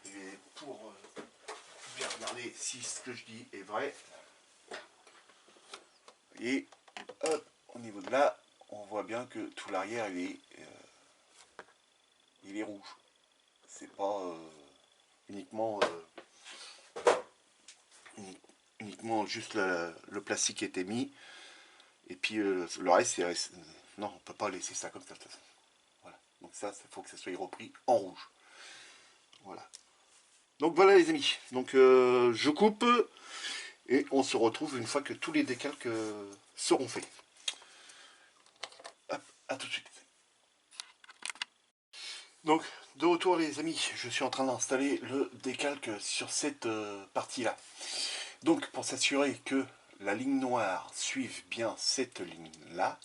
Et pour bien regarder si ce que je dis est vrai. Et hop, au niveau de là, on voit bien que tout l'arrière, il est rouge. C'est pas uniquement, uniquement juste le plastique qui était mis. Et puis le reste, c'est... Non, on peut pas laisser ça comme ça. Voilà. Donc ça, il faut que ça soit repris en rouge. Voilà. Donc voilà les amis. Donc je coupe et on se retrouve une fois que tous les décalques seront faits. Hop, à tout de suite. Donc de retour les amis, je suis en train d'installer le décalque sur cette partie-là. Donc pour s'assurer que la ligne noire suive bien cette ligne-là,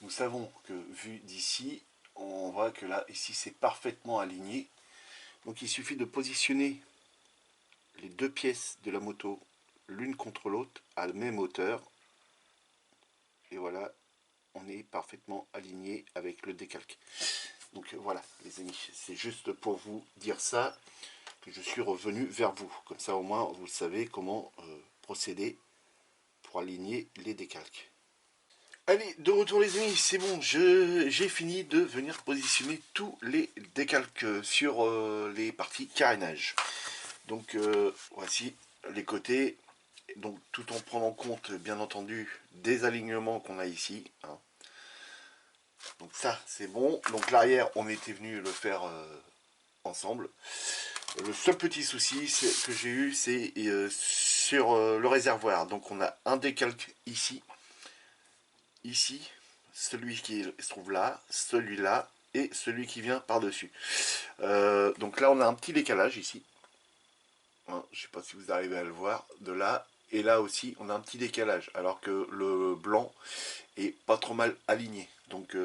nous savons que vu d'ici, on voit que là, ici, c'est parfaitement aligné. Donc il suffit de positionner les deux pièces de la moto l'une contre l'autre à la même hauteur. Et voilà, on est parfaitement aligné avec le décalque. Donc voilà, les amis, c'est juste pour vous dire ça, que je suis revenu vers vous. Comme ça, au moins, vous savez comment procéder pour aligner les décalques. Allez, de retour les amis, c'est bon, j'ai fini de venir positionner tous les décalques sur les parties carénage. Donc voici les côtés, donc tout en prenant compte bien entendu des alignements qu'on a ici. Hein. Donc ça c'est bon, donc l'arrière on était venu le faire ensemble. Le seul petit souci que j'ai eu c'est sur le réservoir, donc on a un décalque ici, celui qui se trouve là, celui-là et celui qui vient par-dessus. Donc là on a un petit décalage ici. Hein, je ne sais pas si vous arrivez à le voir, de là et là aussi on a un petit décalage, alors que le blanc est pas trop mal aligné. Donc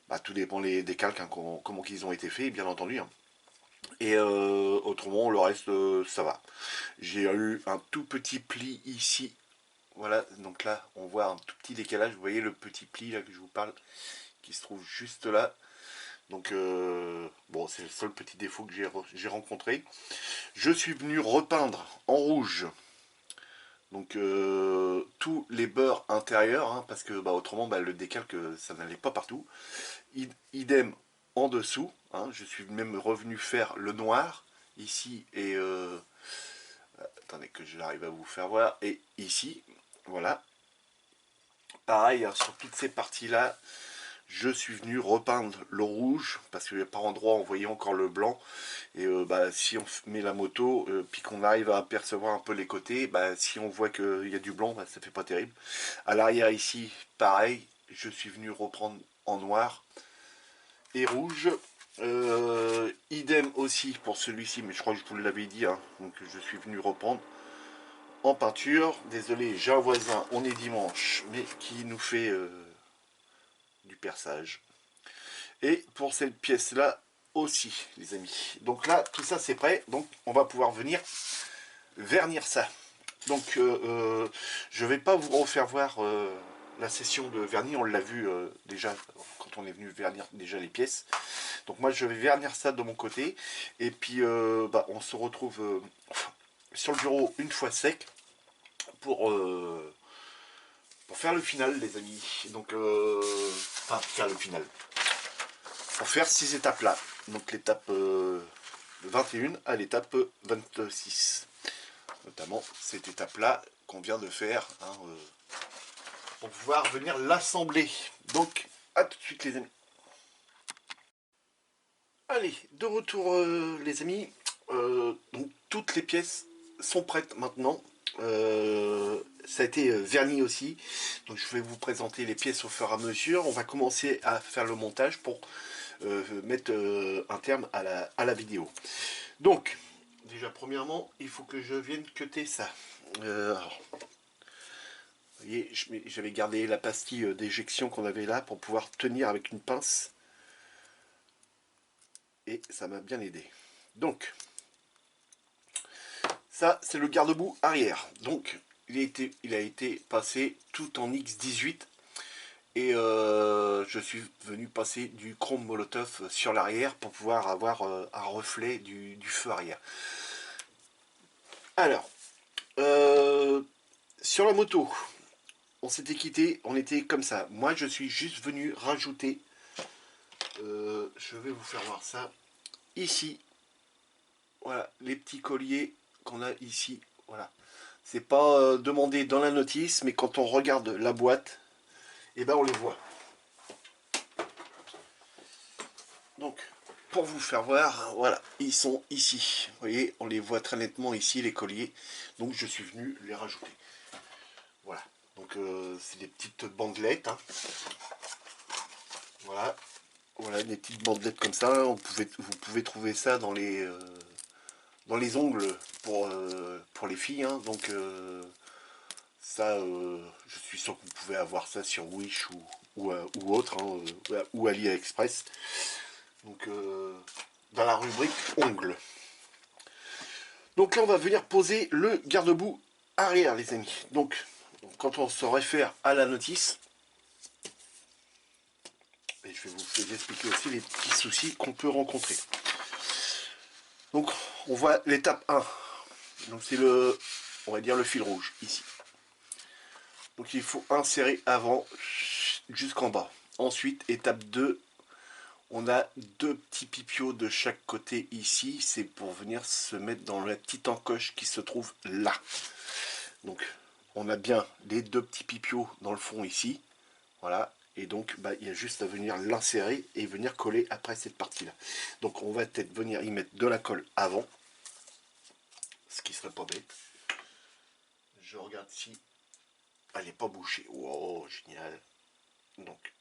bah, tout dépend des calques, hein, comment ils ont été faits, bien entendu. Hein. Et autrement le reste ça va. J'ai eu un tout petit pli ici. Voilà, donc là on voit un tout petit décalage. Vous voyez le petit pli là que je vous parle, qui se trouve juste là. Donc bon, c'est le seul petit défaut que j'ai rencontré. Je suis venu repeindre en rouge donc tous les bords intérieurs, hein, parce que bah, autrement bah, le décalque ça n'allait pas partout. Idem en dessous, hein, je suis même revenu faire le noir ici et attendez que j'arrive à vous faire voir, et ici, voilà. Pareil, hein, sur toutes ces parties là, je suis venu repeindre le rouge parce que par endroit on voyait encore le blanc. Et bah, si on met la moto puis qu'on arrive à apercevoir un peu les côtés, bah, si on voit qu'il y a du blanc, bah, ça fait pas terrible. À l'arrière ici pareil, je suis venu reprendre en noir et rouge. Idem aussi pour celui-ci, mais je crois que je vous l'avais dit, hein. Donc je suis venu reprendre en peinture. Désolé, j'ai un voisin, on est dimanche, mais qui nous fait du perçage. Et pour cette pièce là aussi les amis. Donc là tout ça c'est prêt, donc on va pouvoir venir vernir ça. Donc je vais pas vous refaire voir la session de vernis, on l'a vu déjà quand on est venu vernir déjà les pièces. Donc moi je vais vernir ça de mon côté et puis bah, on se retrouve sur le bureau une fois sec pour faire le final les amis. Donc enfin faire le final. Pour faire ces étapes là. Donc l'étape 21 à l'étape 26. Notamment cette étape là qu'on vient de faire hein, pour pouvoir venir l'assembler. Donc à tout de suite les amis. Allez, de retour les amis. Donc toutes les pièces sont prêtes maintenant. Ça a été verni aussi. Donc je vais vous présenter les pièces au fur et à mesure. On va commencer à faire le montage pour mettre un terme à la vidéo. Donc déjà premièrement, il faut que je vienne cutter ça. Alors, vous voyez, j'avais gardé la pastille d'éjection qu'on avait là pour pouvoir tenir avec une pince. Et ça m'a bien aidé. Donc, ça c'est le garde-boue arrière. Donc, il a été passé tout en X18. Et je suis venu passer du chrome molotov sur l'arrière pour pouvoir avoir un reflet du feu arrière. Alors, sur la moto, on s'était quitté, on était comme ça. Moi, je suis juste venu rajouter, je vais vous faire voir ça, ici, voilà, les petits colliers qu'on a ici, voilà. C'est pas demandé dans la notice, mais quand on regarde la boîte, et ben on les voit. Donc, pour vous faire voir, voilà, ils sont ici. Vous voyez, on les voit très nettement ici, les colliers. Donc, je suis venu les rajouter. Voilà. Donc, c'est des petites bandelettes. Hein. Voilà. Voilà, des petites bandelettes comme ça. Vous pouvez trouver ça dans les ongles pour les filles. Hein. Donc, ça, je suis sûr que vous pouvez avoir ça sur Wish ou autre, hein, ou AliExpress. Donc, dans la rubrique ongles. Donc là, on va venir poser le garde-boue arrière, les amis. Donc, quand on se réfère à la notice, et je vais vous expliquer aussi les petits soucis qu'on peut rencontrer. Donc, on voit l'étape 1. Donc, c'est on va dire le fil rouge, ici. Donc, il faut insérer avant jusqu'en bas. Ensuite, étape 2, on a deux petits pipiots de chaque côté ici. C'est pour venir se mettre dans la petite encoche qui se trouve là. Donc, on a bien les deux petits pipiots dans le fond ici. Voilà. Et donc, bah, il y a juste à venir l'insérer et venir coller après cette partie-là. Donc, on va peut-être venir y mettre de la colle avant. Ce qui serait pas bête. Je regarde si elle n'est pas bouchée. Wow, génial. Donc,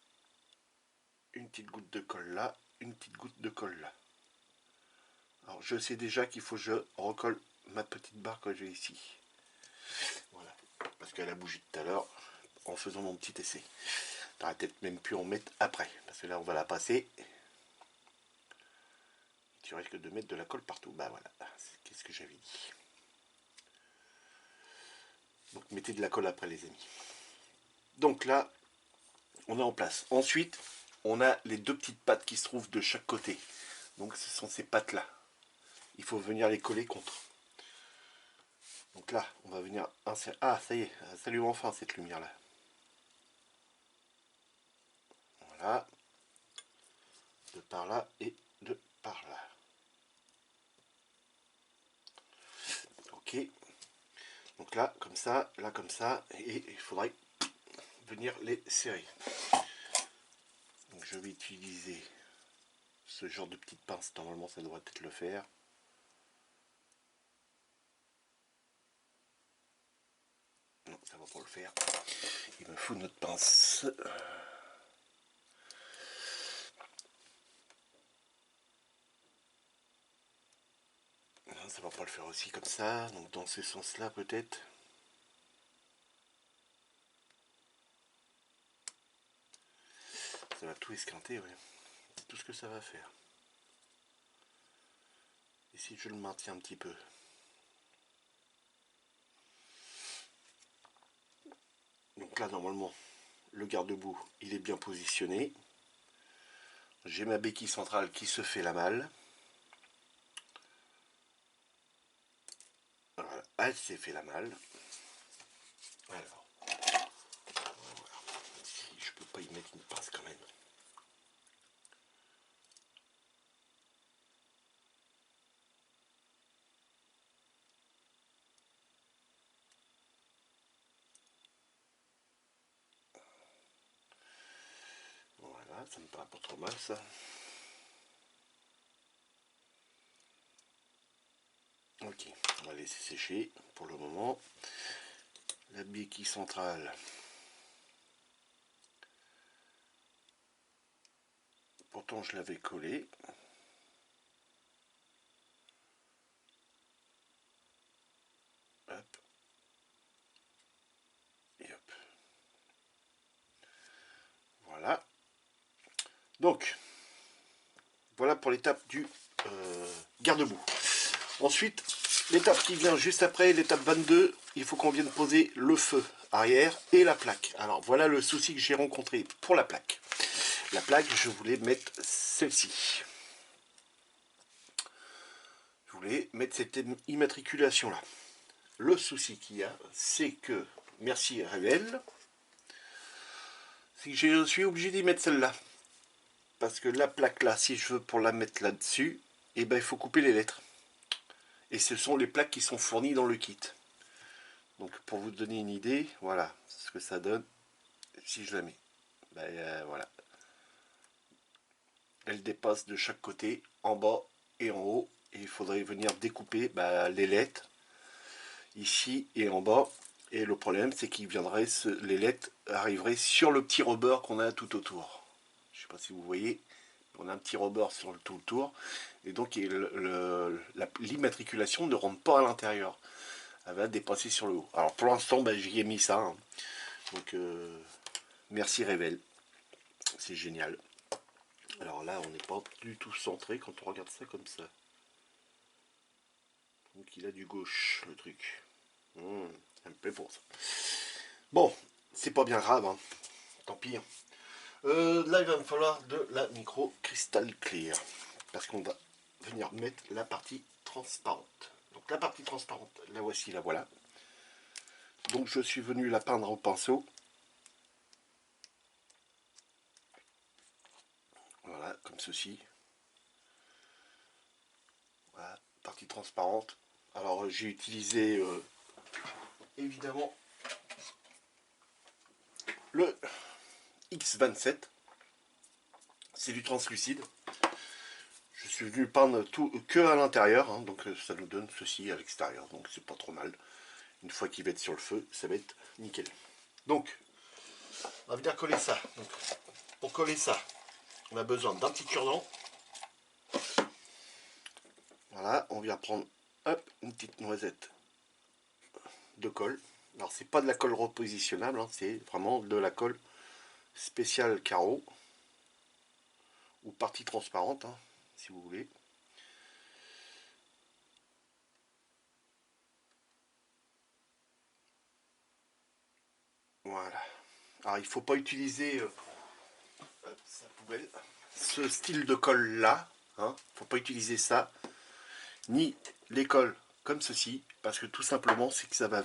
une petite goutte de colle là, une petite goutte de colle là. Alors, je sais déjà qu'il faut que je recolle ma petite barre que j'ai ici. Voilà. Parce qu'elle a bougé tout à l'heure en faisant mon petit essai. T'aurais peut-être même pu en mettre après. Parce que là, on va la passer. Tu risques de mettre de la colle partout. Bah voilà. Qu'est-ce que j'avais dit. Donc, mettez de la colle après, les amis. Donc là, on est en place. Ensuite, on a les deux petites pattes qui se trouvent de chaque côté. Donc, ce sont ces pattes-là. Il faut venir les coller contre. Donc là, on va venir insérer. Ah, ça y est, ça lui enfin cette lumière-là. Voilà. De par là et de par là. Ok. Donc là, comme ça, et il faudrait venir les serrer. Donc je vais utiliser ce genre de petite pince. Normalement, ça devrait peut-être le faire. Non, ça va pas le faire. Il me faut notre pince. Non, ça va pas le faire aussi comme ça. Donc dans ce sens-là, peut-être. Ça va tout esquinter, ouais. C'est tout ce que ça va faire. Et si je le maintiens un petit peu. Donc là, normalement, le garde-boue, il est bien positionné. J'ai ma béquille centrale qui se fait la malle. Voilà, elle s'est fait la malle. Alors, on va voir si je peux pas y mettre une pince quand même. Voilà, ça me paraît pas trop mal ça. Ok, on va laisser sécher pour le moment. La béquille centrale. Pourtant je l'avais collée. pour l'étape du garde-boue. Ensuite, l'étape qui vient juste après, l'étape 22, il faut qu'on vienne poser le feu arrière et la plaque. Alors voilà le souci que j'ai rencontré pour la plaque. La plaque, je voulais mettre celle-ci. Je voulais mettre cette immatriculation là. Le souci qu'il y a, c'est que, merci Revel, c'est que je suis obligé d'y mettre celle-là. Parce que la plaque là, si je veux pour la mettre là-dessus, eh ben, il faut couper les lettres. Et ce sont les plaques qui sont fournies dans le kit. Donc pour vous donner une idée, voilà ce que ça donne si je la mets. Ben, voilà. Elle dépasse de chaque côté, en bas et en haut. Et il faudrait venir découper les lettres ici et en bas. Et le problème, c'est qu'il viendrait, les lettres arriveraient sur le petit rebord qu'on a tout autour. Je ne sais pas si vous voyez, on a un petit rebord sur tout le tour. Et donc l'immatriculation ne rentre pas à l'intérieur. Elle va dépasser sur le haut. Alors pour l'instant, j'y ai mis ça. Hein. Donc merci Revel. C'est génial. Alors là, on n'est pas du tout centré quand on regarde ça comme ça. Donc il a du gauche, le truc. Ça me plaît pour ça. Bon, c'est pas bien grave. Hein. Tant pis. Hein. Là, il va me falloir de la micro Crystal Clear. Parce qu'on va venir mettre la partie transparente. Donc la partie transparente, la voici, la voilà. Donc je suis venu la peindre au pinceau. Voilà, comme ceci. Voilà, partie transparente. Alors j'ai utilisé évidemment le X27. C'est du translucide. Je suis venu peindre tout que à l'intérieur, hein, donc ça nous donne ceci à l'extérieur, donc c'est pas trop mal. Une fois qu'il va être sur le feu, ça va être nickel. Donc, on va venir coller ça. Donc, pour coller ça, on a besoin d'un petit cure-dent. Voilà, on vient prendre hop, une petite noisette de colle. Alors c'est pas de la colle repositionnable, hein, c'est vraiment de la colle spéciale carreau ou partie transparente, hein, si vous voulez. Voilà. Alors il faut pas utiliser sa poubelle, ce style de colle là, hein, faut pas utiliser ça, ni les colles comme ceci, parce que tout simplement c'est que ça va,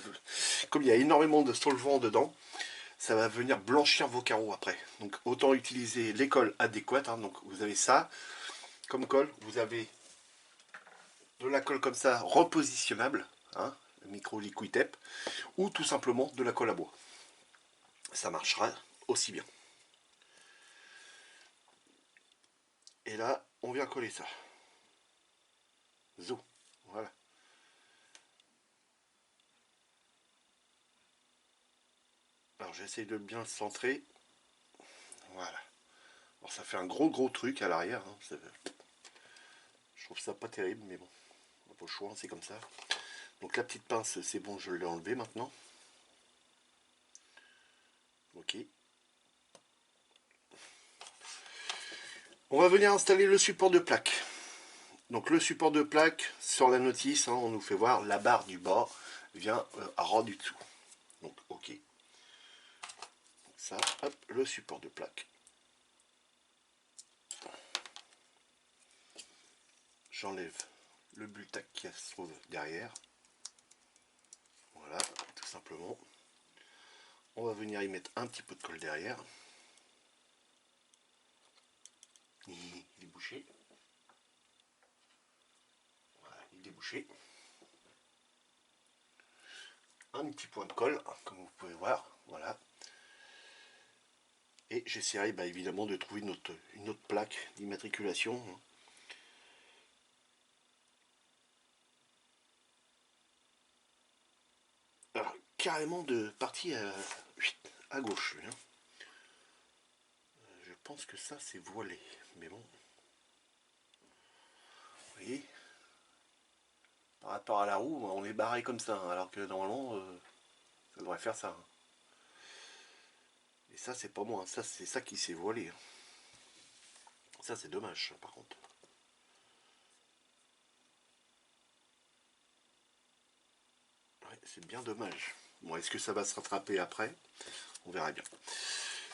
comme il y a énormément de solvant dedans, ça va venir blanchir vos carreaux après. Donc autant utiliser les colles adéquates. Hein. Donc vous avez ça comme colle, vous avez de la colle comme ça repositionnable, hein, le micro liquid tape, ou tout simplement de la colle à bois. Ça marchera aussi bien. Et là, on vient coller ça. Zo, voilà. Alors j'essaie de bien le centrer. Voilà. Alors ça fait un gros truc à l'arrière. Hein. Je trouve ça pas terrible, mais bon. On n'a pas le choix, c'est comme ça. Donc la petite pince, c'est bon, je l'ai enlevée maintenant. Ok. On va venir installer le support de plaque. Donc le support de plaque, sur la notice, hein, on nous fait voir la barre du bas vient à ras du dessous. Donc ok. Ça, hop, le support de plaque. J'enlève le bultac qui se trouve derrière. Voilà, tout simplement. On va venir y mettre un petit peu de colle derrière. Il est bouché. Voilà, il est bouché. Un petit point de colle, comme vous pouvez voir. Voilà. Et j'essaierai évidemment de trouver une autre plaque d'immatriculation. Alors, carrément de partie à gauche. Hein. Je pense que ça c'est voilé. Mais bon. Vous voyez, par rapport à la roue, on est barré comme ça. Hein, alors que normalement, ça devrait faire ça. Hein. Et ça, c'est pas moi. Ça, c'est ça qui s'est voilé. Hein. Ça, c'est dommage, par contre. c'est bien dommage. Bon, est-ce que ça va se rattraper après? On verra bien.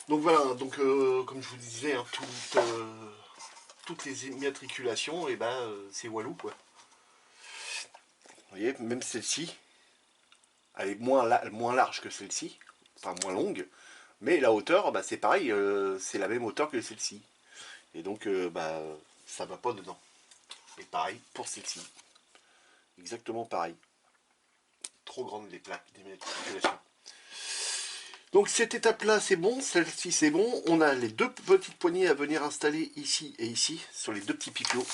Donc voilà, donc comme je vous disais, hein, toutes les immatriculations, et ben c'est Walou quoi. Vous voyez, même celle-ci, elle est moins large que celle-ci, enfin moins longue, mais la hauteur, bah, c'est pareil, c'est la même hauteur que celle-ci. Et donc, bah, ça va pas dedans. Et pareil pour celle-ci. Exactement pareil. Trop grandes les plaques d'immatriculation. Donc cette étape-là, c'est bon, celle-ci, c'est bon. On a les deux petites poignées à venir installer ici et ici, sur les deux petits picots.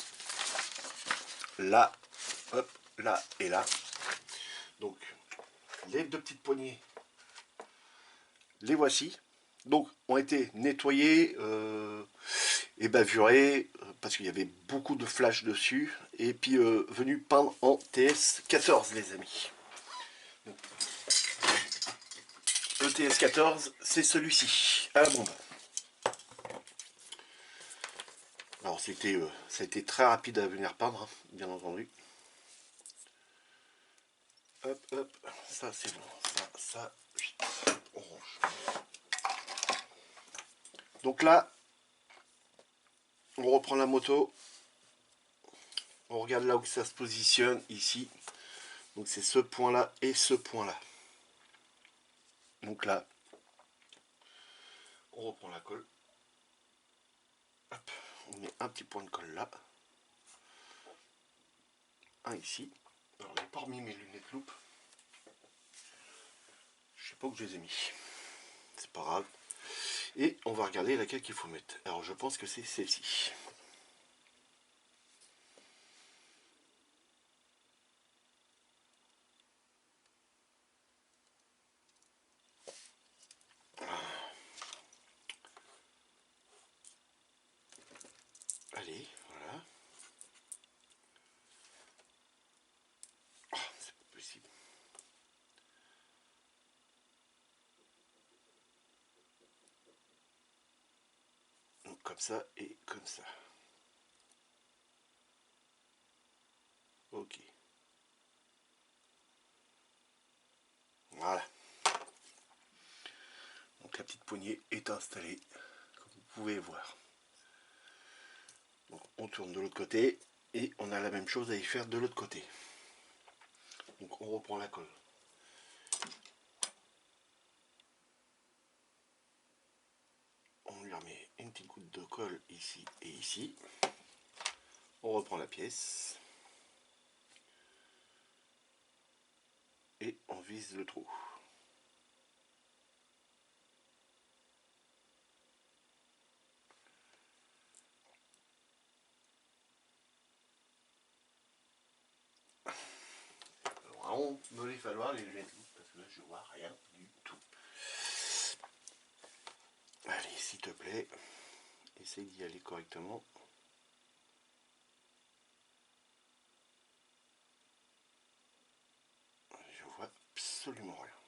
Là, hop, là et là. Donc, les deux petites poignées, les voici. Donc, ont été nettoyées et bavurées, parce qu'il y avait beaucoup de flash dessus. Et puis, venu peindre en TS14, les amis. Donc, le TS14, c'est celui-ci, à la bombe. Alors ça a été très rapide à venir peindre, hein, bien entendu. Hop, hop, ça c'est bon, ça, orange. Donc là, on reprend la moto, on regarde là où ça se positionne, ici. Donc c'est ce point-là et ce point-là. Donc là, on reprend la colle. Hop, on met un petit point de colle là. Un ici. Alors j'ai pas remis mes lunettes loupe. Je sais pas où je les ai mis. C'est pas grave. Et on va regarder laquelle qu'il faut mettre. Alors je pense que c'est celle-ci. Allez, voilà. Oh, c'est pas possible. Donc comme ça et comme ça. Ok. Voilà. Donc la petite poignée est installée, comme vous pouvez voir. Donc on tourne de l'autre côté et on a la même chose à y faire de l'autre côté. Donc on reprend la colle. On lui remet une petite goutte de colle ici et ici. On reprend la pièce. Et on vise le trou. Alors, on me les falloir les lunettes parce que là je vois rien du tout. Allez, s'il te plaît, essaye d'y aller correctement. Je vois absolument rien.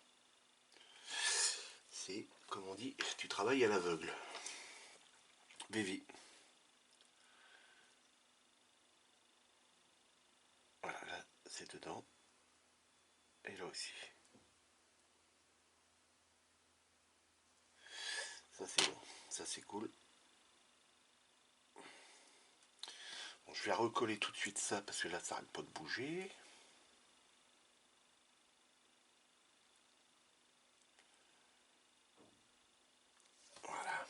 C'est, comme on dit, tu travailles à l'aveugle. Vivi. Voilà, là c'est dedans. Et là aussi. Ça c'est bon, ça c'est cool. Bon, je vais recoller tout de suite ça parce que là ça arrête pas de bouger. Voilà.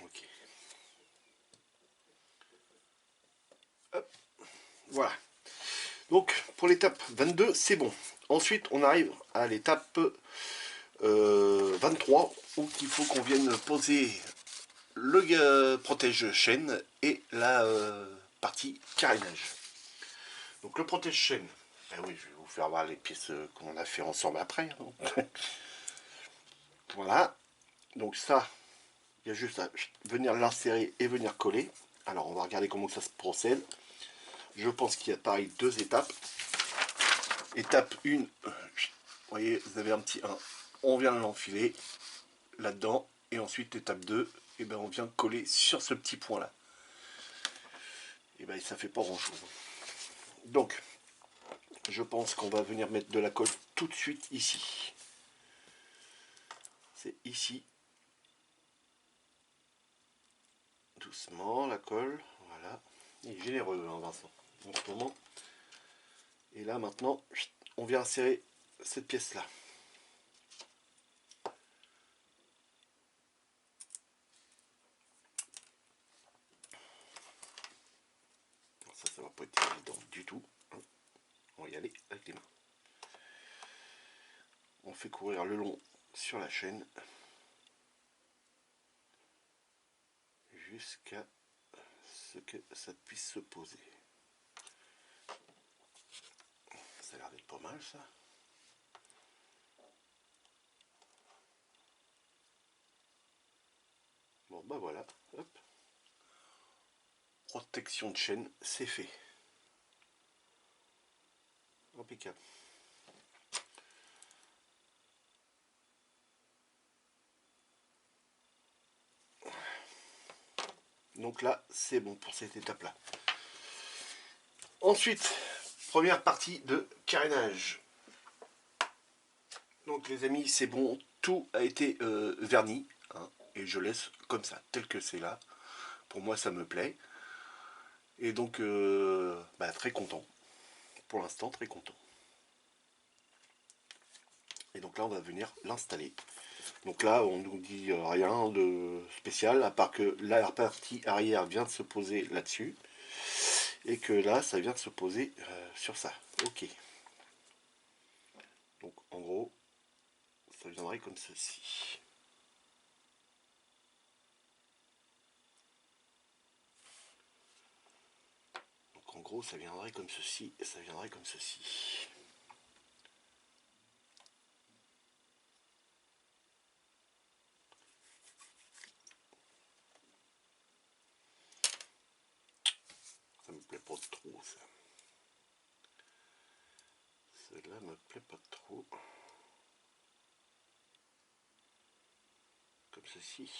Ok. Hop. Voilà. Donc pour l'étape 22, c'est bon. Ensuite, on arrive à l'étape 23 où il faut qu'on vienne poser le protège-chaîne et la partie carénage. Donc le protège-chaîne, ben oui, je vais vous faire voir les pièces qu'on a fait ensemble après. Hein. Voilà. Donc ça, il y a juste à venir l'insérer et venir coller. Alors on va regarder comment ça se procède. Je pense qu'il y a pareil deux étapes. Étape 1, vous voyez, vous avez un petit 1. On vient l'enfiler là-dedans. Et ensuite, étape 2, et ben, on vient coller sur ce petit point-là. Et ben ça fait pas grand-chose. Donc, je pense qu'on va venir mettre de la colle tout de suite ici. C'est ici. Doucement la colle, voilà. Il est généreux, hein, Vincent, en ce moment. Et là maintenant, on vient insérer cette pièce là. Ça va pas être évident du tout. On va y aller avec les mains. On fait courir le long sur la chaîne jusqu'à ce que ça puisse se poser. Ça a l'air d'être pas mal ça. Bon bah voilà, hop. Protection de chaîne, c'est fait. Impeccable. Donc là, c'est bon pour cette étape-là. Ensuite, première partie de carénage. Donc les amis, c'est bon, tout a été verni, hein, et je laisse comme ça, tel que c'est là. Pour moi, ça me plaît. Et donc, très content. Pour l'instant, très content. Et donc là, on va venir l'installer. Donc là, on nous dit rien de spécial, à part que la partie arrière vient de se poser là-dessus. Et que là, ça vient de se poser sur ça. Ok. Donc en gros, ça viendrait comme ceci. Donc en gros, ça viendrait comme ceci et ça viendrait comme ceci. Ça me plaît pas trop ça. Celle-là me plaît pas trop. Comme ceci.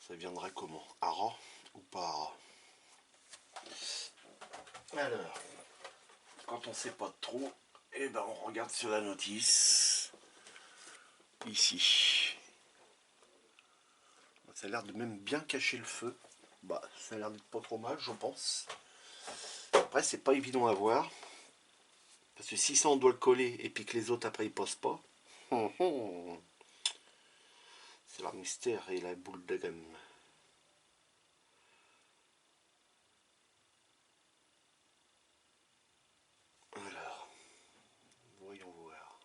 Ça viendra comment? À ras ou pas à ras? Alors, quand on sait pas trop, eh ben on regarde sur la notice. Ici. Ça a l'air de même bien cacher le feu. Bah, ça a l'air d'être pas trop mal, je pense. Après, c'est pas évident à voir. Parce que si ça, on doit le coller et puis que les autres, après, ils posent pas. C'est leur mystère et la boule de gamme. Alors, voyons voir.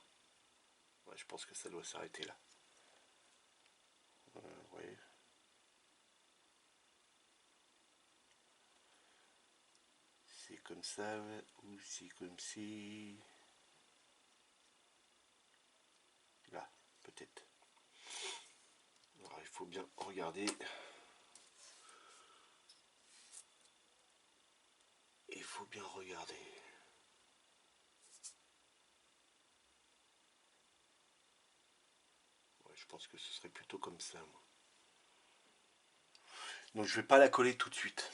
Ouais, je pense que ça doit s'arrêter là. Ouais. C'est comme ça, ouais. Ou c'est comme si... Là, peut-être. Alors, il faut bien regarder. Il faut bien regarder. Ouais, je pense que ce serait plutôt comme ça, moi. Donc je vais pas la coller tout de suite.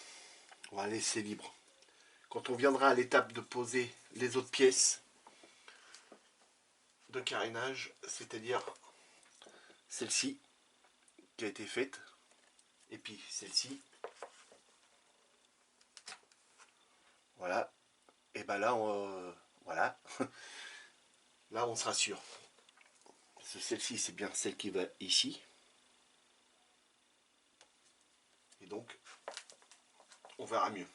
On va la laisser libre. Quand on viendra à l'étape de poser les autres pièces de carénage, c'est-à-dire celle-ci qui a été faite, et puis celle-ci, voilà, et ben là, voilà, là on sera sûr. Parce que celle-ci, c'est bien celle qui va ici. Et donc, on verra mieux.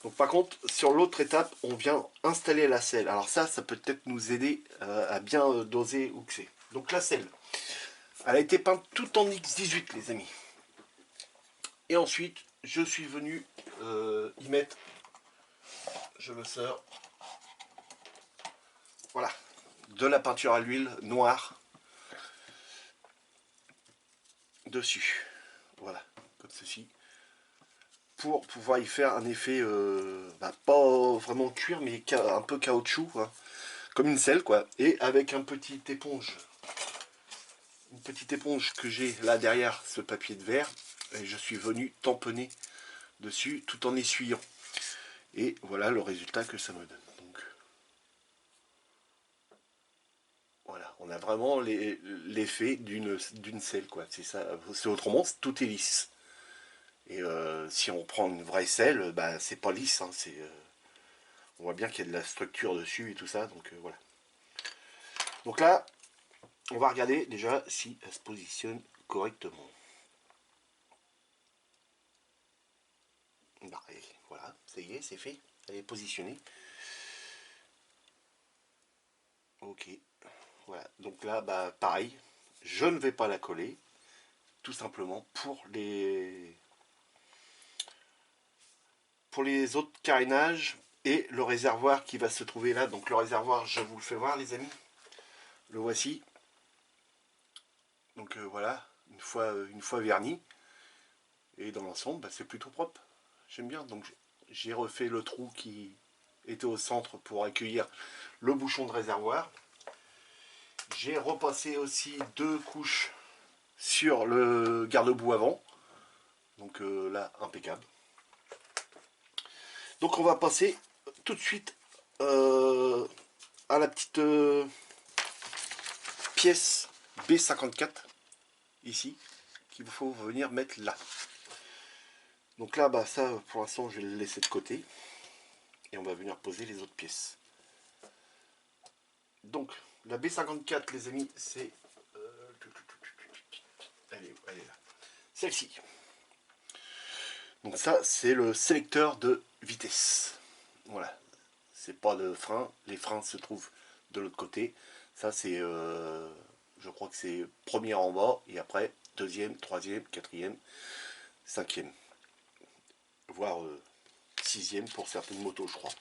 Donc par contre, sur l'autre étape, on vient installer la selle. Alors ça peut peut-être nous aider à bien doser où que c'est. Donc la selle, elle a été peinte tout en X18, les amis. Et ensuite, je suis venu y mettre, je le sors, voilà, de la peinture à l'huile noire dessus. Voilà, comme ceci. Pour pouvoir y faire un effet, pas vraiment cuir, mais un peu caoutchouc, hein, comme une selle, quoi. Et avec une petite éponge que j'ai là derrière ce papier de verre, et je suis venu tamponner dessus tout en essuyant. Et voilà le résultat que ça me donne. Donc, voilà, on a vraiment l'effet d'une selle, quoi. C'est ça. C'est autrement, tout est lisse. Et si on prend une vraie selle, bah, c'est pas lisse. Hein, on voit bien qu'il y a de la structure dessus et tout ça. Donc voilà. Donc là, on va regarder déjà si elle se positionne correctement. Bah, et voilà, ça y est, c'est fait. Elle est positionnée. Ok. Voilà. Donc là, bah, pareil. Je ne vais pas la coller. Tout simplement pour les autres carénages et le réservoir qui va se trouver là. Donc le réservoir, je vous le fais voir les amis. Le voici. Donc voilà, une fois verni. Et dans l'ensemble, bah, c'est plutôt propre. J'aime bien. Donc j'ai refait le trou qui était au centre pour accueillir le bouchon de réservoir. J'ai repassé aussi 2 couches sur le garde-boue avant. Donc là, impeccable. Donc on va passer tout de suite à la petite pièce B54 ici qu'il faut venir mettre là. Donc là, bah, ça pour l'instant je vais le laisser de côté et on va venir poser les autres pièces. Donc la B54 les amis, c'est elle est là, celle-ci. Donc ça c'est le sélecteur de vitesse. Voilà, c'est pas de frein, les freins se trouvent de l'autre côté. Ça c'est je crois que c'est premier en bas et après deuxième, troisième, quatrième, cinquième, voire sixième pour certaines motos je crois.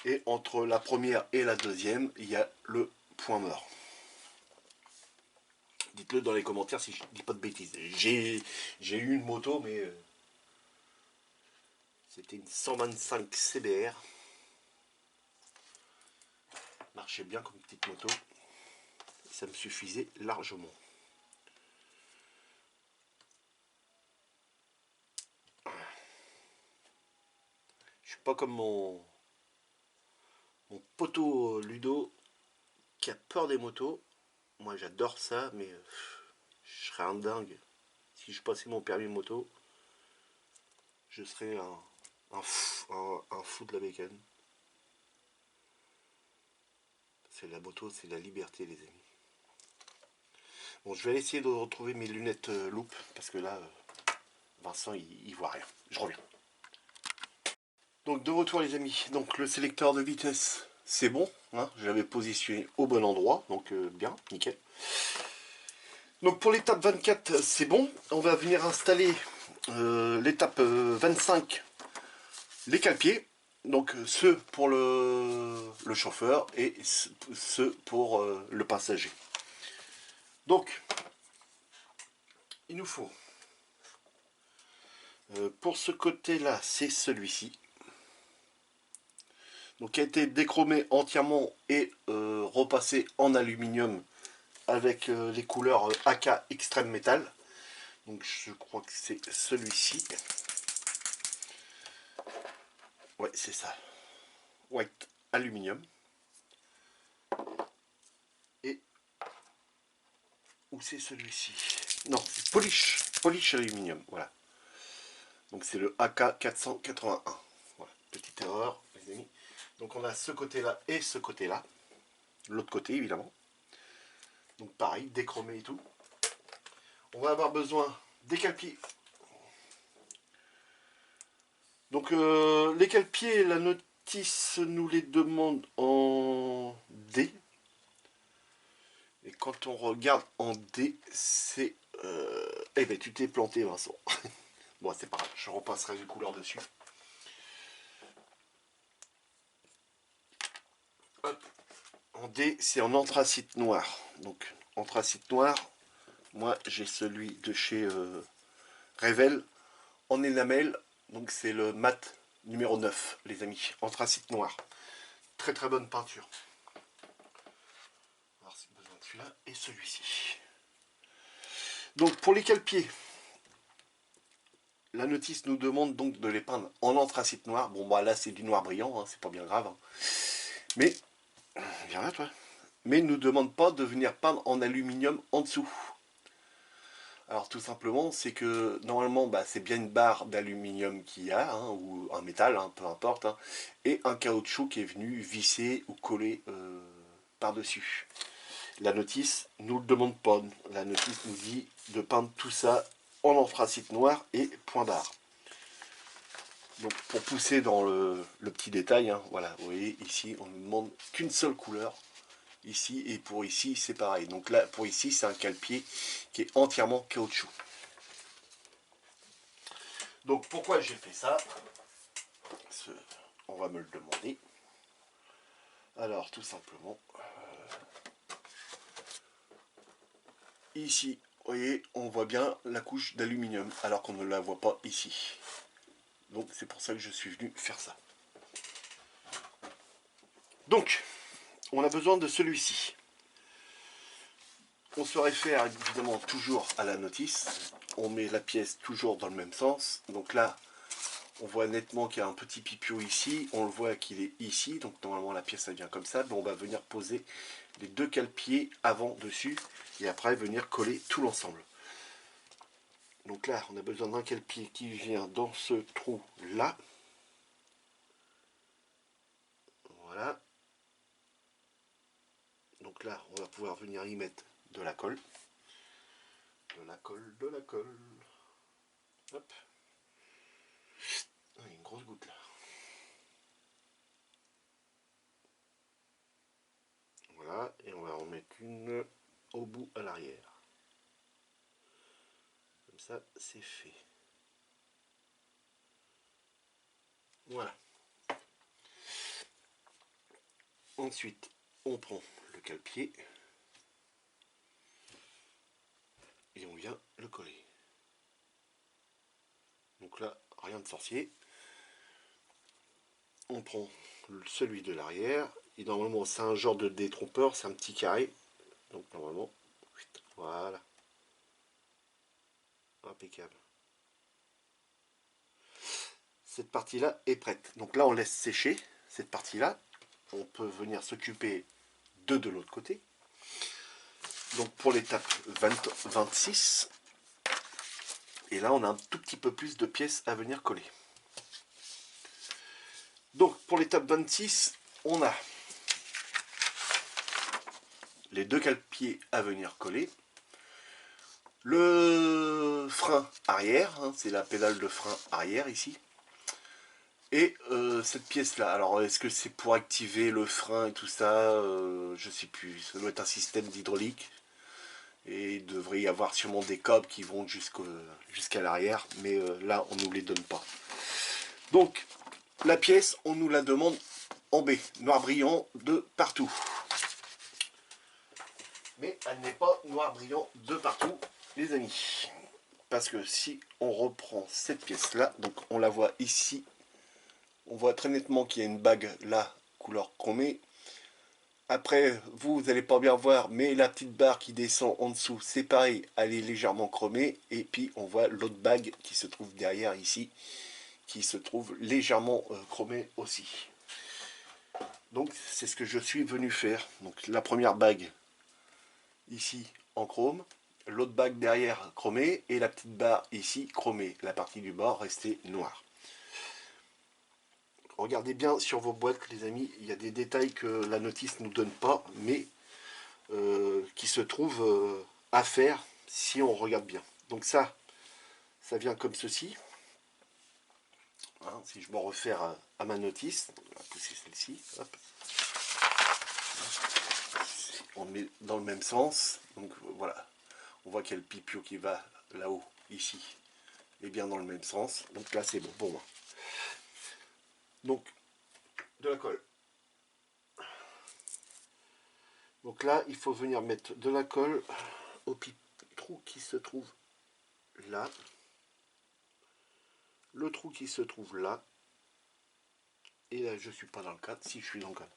Et entre la première et la deuxième, il y a le point mort. Dites-le dans les commentaires si je dis pas de bêtises. J'ai eu une moto, mais c'était une 125 CBR. Marchait bien comme petite moto. Ça me suffisait largement. Je suis pas comme mon poteau Ludo qui a peur des motos. Moi j'adore ça, mais je serais un dingue. Si je passais mon permis moto, je serais un fou de la bécane. C'est la moto, c'est la liberté les amis. Bon, je vais essayer de retrouver mes lunettes loupe parce que là, Vincent, il voit rien. Je reviens. Donc de retour les amis. Donc le sélecteur de vitesse, c'est bon. Hein, je l'avais positionné au bon endroit, donc bien, nickel. Donc pour l'étape 24, c'est bon. On va venir installer l'étape 25, les cale-pieds. Donc ceux pour le chauffeur et ceux pour le passager. Donc, il nous faut, pour ce côté-là, c'est celui-ci. Donc, qui a été déchromé entièrement et repassé en aluminium avec les couleurs AK Extreme Metal. Donc, je crois que c'est celui-ci. Ouais, c'est ça. White aluminium. Et où c'est celui-ci? Non, c'est polish aluminium. Voilà. Donc, c'est le AK 481. Voilà, petite erreur, les amis. Donc, on a ce côté-là et ce côté-là. L'autre côté, évidemment. Donc, pareil, déchromé et tout. On va avoir besoin des cale-pieds. Donc, les cale-pieds, la notice nous les demande en D. Et quand on regarde en D, c'est... Eh ben, tu t'es planté, Vincent. Bon, c'est pas grave, je repasserai les couleurs dessus. Hop. En D, c'est en anthracite noir. Donc, anthracite noir, moi, j'ai celui de chez Revell en énamel. Donc, c'est le mat numéro 9, les amis. Anthracite noir. Très très bonne peinture. Alors, c'est besoin de celui-là et celui-ci. Donc, pour les cale-pieds, la notice nous demande donc de les peindre en anthracite noir. Bon, bah là, c'est du noir brillant, hein, c'est pas bien grave. Hein. Mais, viens là, toi. Mais il ne nous demande pas de venir peindre en aluminium en dessous. Alors tout simplement, c'est que normalement, bah, c'est bien une barre d'aluminium qu'il y a, hein, ou un métal, hein, peu importe, hein, et un caoutchouc qui est venu visser ou coller par-dessus. La notice ne nous le demande pas. La notice nous dit de peindre tout ça en anthracite noir et point barre. Donc pour pousser dans le petit détail, hein, voilà, vous voyez ici, on ne nous demande qu'une seule couleur. Ici et pour ici, c'est pareil. Donc là, pour ici, c'est un cale-pied qui est entièrement caoutchouc. Donc pourquoi j'ai fait ça? On va me le demander. Alors tout simplement, ici, vous voyez, on voit bien la couche d'aluminium, alors qu'on ne la voit pas ici. Donc c'est pour ça que je suis venu faire ça. Donc, on a besoin de celui-ci. On se réfère évidemment toujours à la notice. On met la pièce toujours dans le même sens. Donc là, on voit nettement qu'il y a un petit pipio ici. On le voit qu'il est ici. Donc normalement, la pièce, elle vient comme ça. Mais on va venir poser les deux cale-pieds avant, dessus. Et après, venir coller tout l'ensemble. Donc là, on a besoin d'un cale-pied qui vient dans ce trou-là. Voilà. Donc là, on va pouvoir venir y mettre de la colle. De la colle, de la colle. Hop. Il y a une grosse goutte là. Voilà, et on va en mettre une au bout à l'arrière. Comme ça, c'est fait. Voilà. Ensuite, on prend le cale-pied et on vient le coller. Donc là, rien de sorcier. On prend celui de l'arrière. Et normalement, c'est un genre de détrompeur, c'est un petit carré. Donc normalement, voilà. Impeccable. Cette partie-là est prête. Donc là, on laisse sécher cette partie-là. On peut venir s'occuper de l'autre côté. Donc pour l'étape 26, et là on a un tout petit peu plus de pièces à venir coller. Donc pour l'étape 26, on a les deux cale-pieds à venir coller, le frein arrière, hein, c'est la pédale de frein arrière ici, et cette pièce là. Alors est-ce que c'est pour activer le frein et tout ça, je sais plus, ça doit être un système d'hydraulique. Et il devrait y avoir sûrement des câbles qui vont jusqu'à l'arrière, mais là on ne nous les donne pas. Donc la pièce, on nous la demande en B, noir brillant de partout. Mais elle n'est pas noir brillant de partout, les amis. Parce que si on reprend cette pièce-là, donc on la voit ici, on voit très nettement qu'il y a une bague là, couleur chromée. Après, vous n'allez pas bien voir, mais la petite barre qui descend en dessous, c'est pareil, elle est légèrement chromée. Et puis, on voit l'autre bague qui se trouve derrière ici, qui se trouve légèrement chromée aussi. Donc, c'est ce que je suis venu faire. Donc, la première bague, ici, en chrome. L'autre bague derrière, chromée. Et la petite barre ici, chromée. La partie du bord restée noire. Regardez bien sur vos boîtes, les amis. Il y a des détails que la notice ne nous donne pas, mais qui se trouvent à faire si on regarde bien. Donc ça vient comme ceci. Hein, si je m'en réfère à ma notice, on va pousser celle-ci. On met dans le même sens. Donc voilà. On voit qu'il y a le pipio qui va là-haut, ici, et bien dans le même sens. Donc là, c'est bon pour moi. Donc, de la colle. Donc là, il faut venir mettre de la colle au trou qui se trouve là. Le trou qui se trouve là. Et là, je ne suis pas dans le cadre. Si, je suis dans le cadre.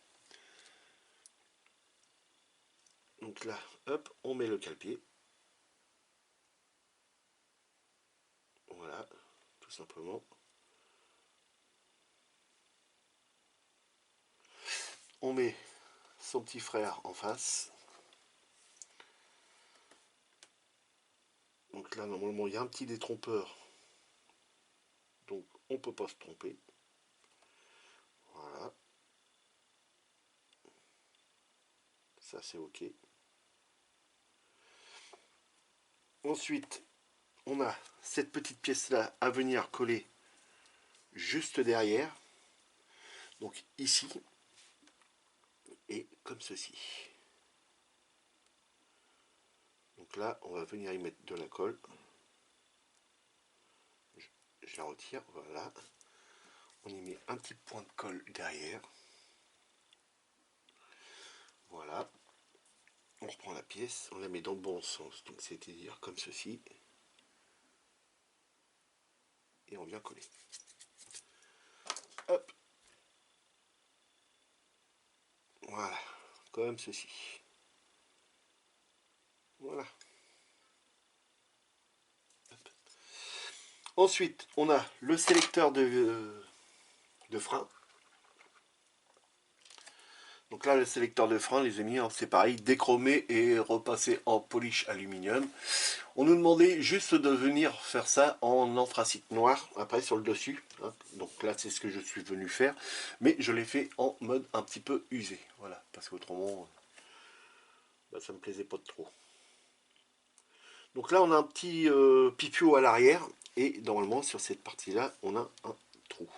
Donc là, hop, on met le cale-pied. Voilà, tout simplement. On met son petit frère en face. Donc là, normalement, il y a un petit détrompeur. Donc, on ne peut pas se tromper. Voilà. Ça, c'est OK. Ensuite, on a cette petite pièce-là à venir coller juste derrière. Donc, ici. Et comme ceci. Donc là, on va venir y mettre de la colle. Je la retire, voilà. On y met un petit point de colle derrière. Voilà. On reprend la pièce, on la met dans le bon sens, donc c'est-à-dire comme ceci. Et on vient coller. Hop. Voilà, comme ceci. Voilà. Hop. Ensuite, on a le sélecteur de frein. Donc là, le sélecteur de frein, les amis, c'est pareil, déchromé et repassé en polish aluminium. On nous demandait juste de venir faire ça en anthracite noir, après sur le dessus. Hein. Donc là, c'est ce que je suis venu faire. Mais je l'ai fait en mode un petit peu usé. Voilà, parce qu'autrement, bah, ça me plaisait pas trop. Donc là, on a un petit pipio à l'arrière. Et normalement, sur cette partie-là, on a un trou.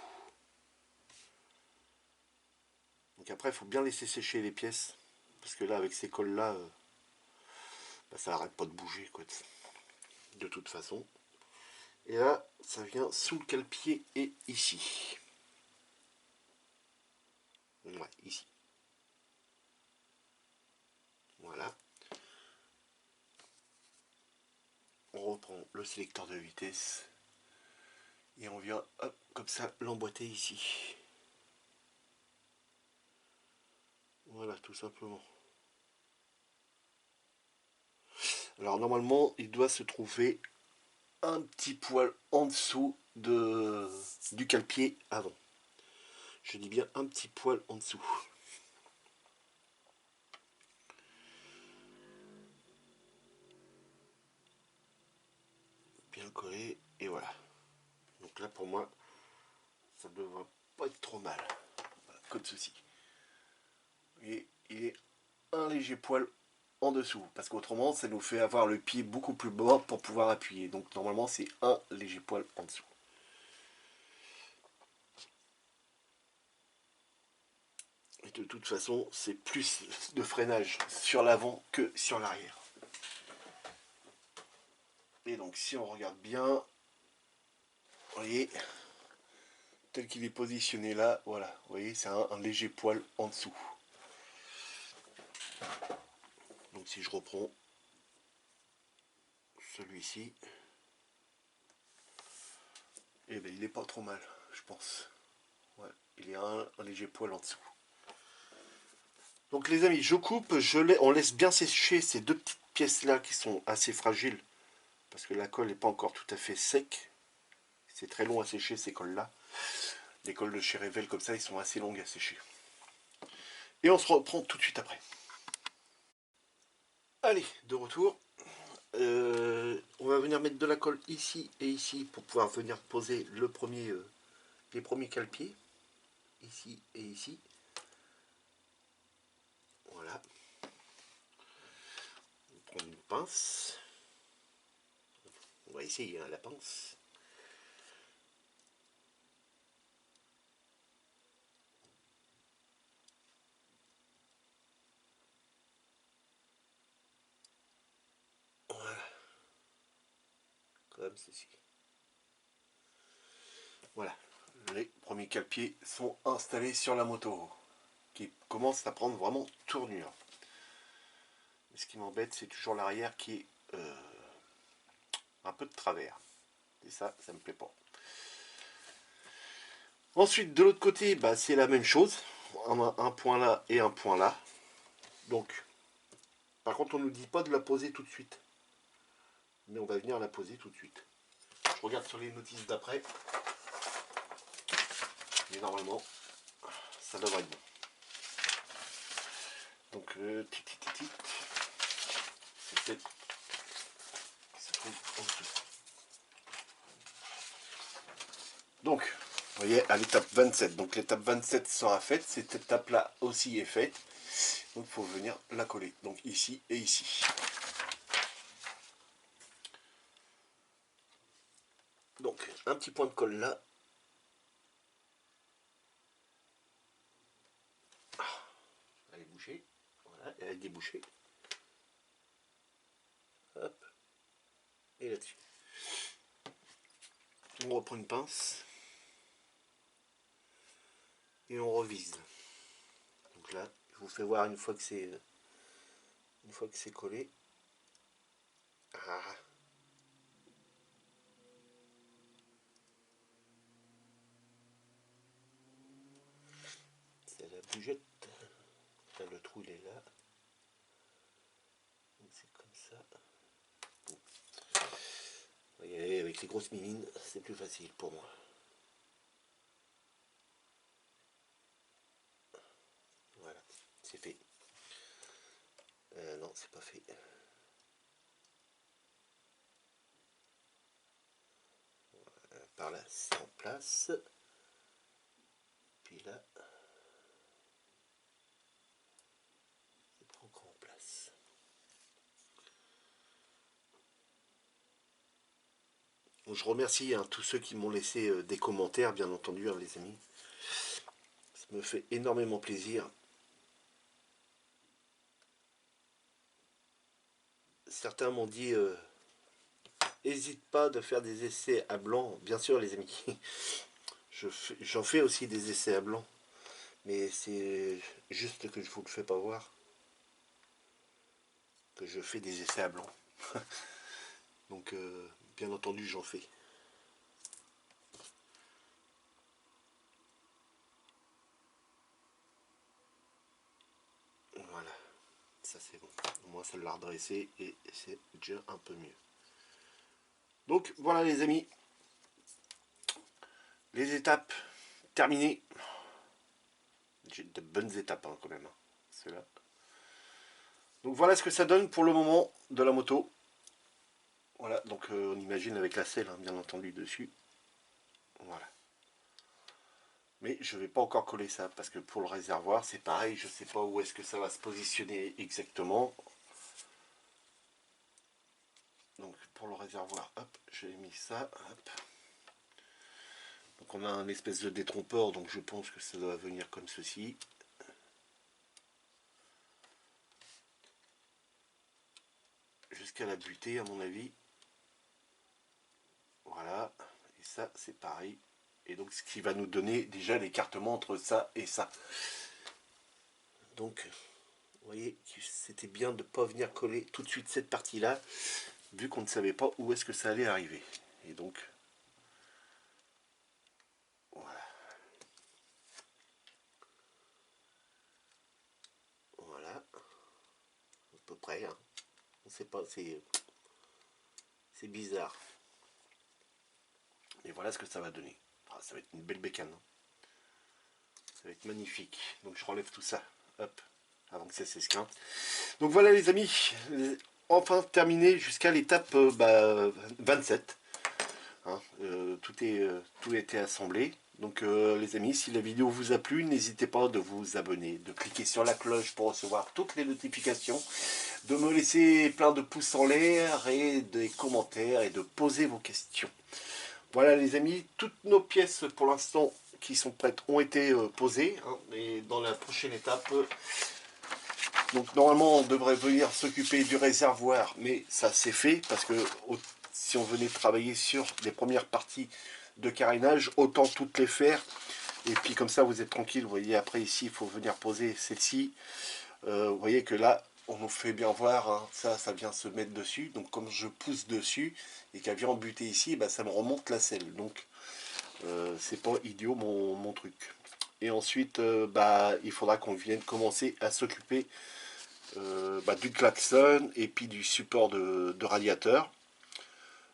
Donc après, il faut bien laisser sécher les pièces. Parce que là, avec ces cols-là, bah, ça n'arrête pas de bouger, quoi. De toute façon. Et là, ça vient sous le cale-pied et ici. Ouais, ici. Voilà. On reprend le sélecteur de vitesse. Et on vient, hop, comme ça, l'emboîter ici. Voilà, tout simplement. Alors, normalement, il doit se trouver un petit poil en dessous du cale-pied avant. Je dis bien un petit poil en dessous. Bien collé, et voilà. Donc là, pour moi, ça ne devrait pas être trop mal. Voilà, comme ceci. Et il est un léger poil en dessous, parce qu'autrement, ça nous fait avoir le pied beaucoup plus bas pour pouvoir appuyer. Donc normalement, c'est un léger poil en dessous. Et de toute façon, c'est plus de freinage sur l'avant que sur l'arrière. Et donc, si on regarde bien, vous voyez, tel qu'il est positionné là, voilà, vous voyez, c'est un léger poil en dessous. Donc, si je reprends celui-ci, eh ben, il n'est pas trop mal, je pense. Ouais, il est un léger poil en dessous. Donc les amis, je coupe, on laisse bien sécher ces deux petites pièces là qui sont assez fragiles parce que la colle n'est pas encore tout à fait sec. C'est très long à sécher ces cols là. Les cols de chez Revell comme ça, ils sont assez longues à sécher. Et on se reprend tout de suite après. Allez, de retour. On va venir mettre de la colle ici et ici pour pouvoir venir poser les premiers cale-pieds. Ici et ici. Voilà. On prend une pince. On va essayer la pince. Voilà. Comme ceci. Voilà. Les premiers cale-pieds sont installés sur la moto. Qui commence à prendre vraiment tournure. Mais ce qui m'embête, c'est toujours l'arrière qui est un peu de travers. Et ça me plaît pas. Ensuite, de l'autre côté, bah, c'est la même chose. On a un point là et un point là. Donc, par contre, on ne nous dit pas de la poser tout de suite. Mais on va venir la poser tout de suite. Je regarde sur les notices d'après. Mais normalement, ça devrait être bon. Donc, c'est celle qui se trouve en dessous. Donc, vous voyez, à l'étape 27. Donc, l'étape 27 sera faite. Cette étape-là aussi est faite. Donc, il faut venir la coller. Donc, ici et ici. Donc, un petit point de colle là. Elle est bouchée. Voilà, elle est débouchée. Hop. Et là-dessus. On reprend une pince. Et on revise. Donc là, je vous fais voir une fois que c'est collé. Ah. C'est la bougette. Là, le trou il est là. C'est comme ça. Bon. On va y aller avec les grosses mimines, c'est plus facile pour moi. Voilà, c'est fait. Non, c'est pas fait. Par là, c'est en place. Puis là, c'est pas encore en place. Donc, je remercie tous ceux qui m'ont laissé des commentaires, bien entendu, les amis. Ça me fait énormément plaisir. Certains m'ont dit n'hésite pas de faire des essais à blanc. Bien sûr, les amis. J'en fais aussi des essais à blanc. Mais c'est juste que je vous le fais pas voir. Que je fais des essais à blanc. Donc, bien entendu, j'en fais. Voilà. Ça, c'est bon. Au moins, ça l'a redressé et c'est déjà un peu mieux. Donc, voilà, les amis. Les étapes terminées. J'ai de bonnes étapes, hein, quand même. Hein, ceux-là. Donc, voilà ce que ça donne pour le moment de la moto. Voilà, donc on imagine avec la selle, hein, bien entendu, dessus. Voilà. Mais je ne vais pas encore coller ça, parce que pour le réservoir, c'est pareil, je ne sais pas où est-ce que ça va se positionner exactement. Donc pour le réservoir, hop, j'ai mis ça, hop. Donc on a un espèce de détrompeur, donc je pense que ça doit venir comme ceci. Jusqu'à la butée, à mon avis. Voilà, et ça c'est pareil. Et donc ce qui va nous donner déjà l'écartement entre ça et ça. Donc, vous voyez, c'était bien de ne pas venir coller tout de suite cette partie-là, vu qu'on ne savait pas où est-ce que ça allait arriver. Et donc, voilà. Voilà. À peu près. Hein. On sait pas, c'est bizarre. Et voilà ce que ça va donner. Ah, ça va être une belle bécane. Hein. Ça va être magnifique. Donc je relève tout ça. Hop. Avant que ça s'esquinte. Donc voilà les amis. Enfin terminé jusqu'à l'étape 27. Hein, tout a été assemblé. Donc les amis, si la vidéo vous a plu, n'hésitez pas de vous abonner, de cliquer sur la cloche pour recevoir toutes les notifications, de me laisser plein de pouces en l'air et des commentaires et de poser vos questions. Voilà les amis, toutes nos pièces pour l'instant qui sont prêtes ont été posées. Hein, et dans la prochaine étape, donc normalement on devrait venir s'occuper du réservoir, mais ça c'est fait parce que si on venait travailler sur les premières parties de carénage, autant toutes les faire. Et puis comme ça vous êtes tranquille. Vous voyez, après ici il faut venir poser celle-ci. Vous voyez que là on nous fait bien voir, hein, ça vient se mettre dessus. Donc comme je pousse dessus et qu'elle vient buter ici, bah, ça me remonte la selle. Donc c'est pas idiot mon truc. Et ensuite il faudra qu'on vienne commencer à s'occuper du klaxon et puis du support de radiateur.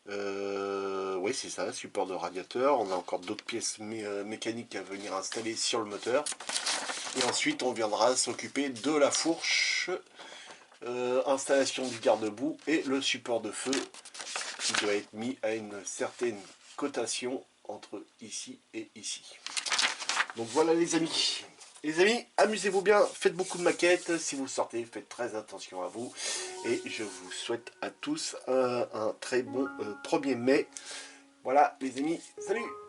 Oui, c'est ça, support de radiateur. On a encore d'autres pièces mécaniques à venir installer sur le moteur. Et ensuite, on viendra s'occuper de la fourche, installation du garde-boue et le support de feu qui doit être mis à une certaine cotation entre ici et ici. Donc voilà les amis. Les amis, amusez-vous bien, faites beaucoup de maquettes. Si vous sortez, faites très attention à vous. Et je vous souhaite à tous un très bon 1er mai. Voilà les amis, salut!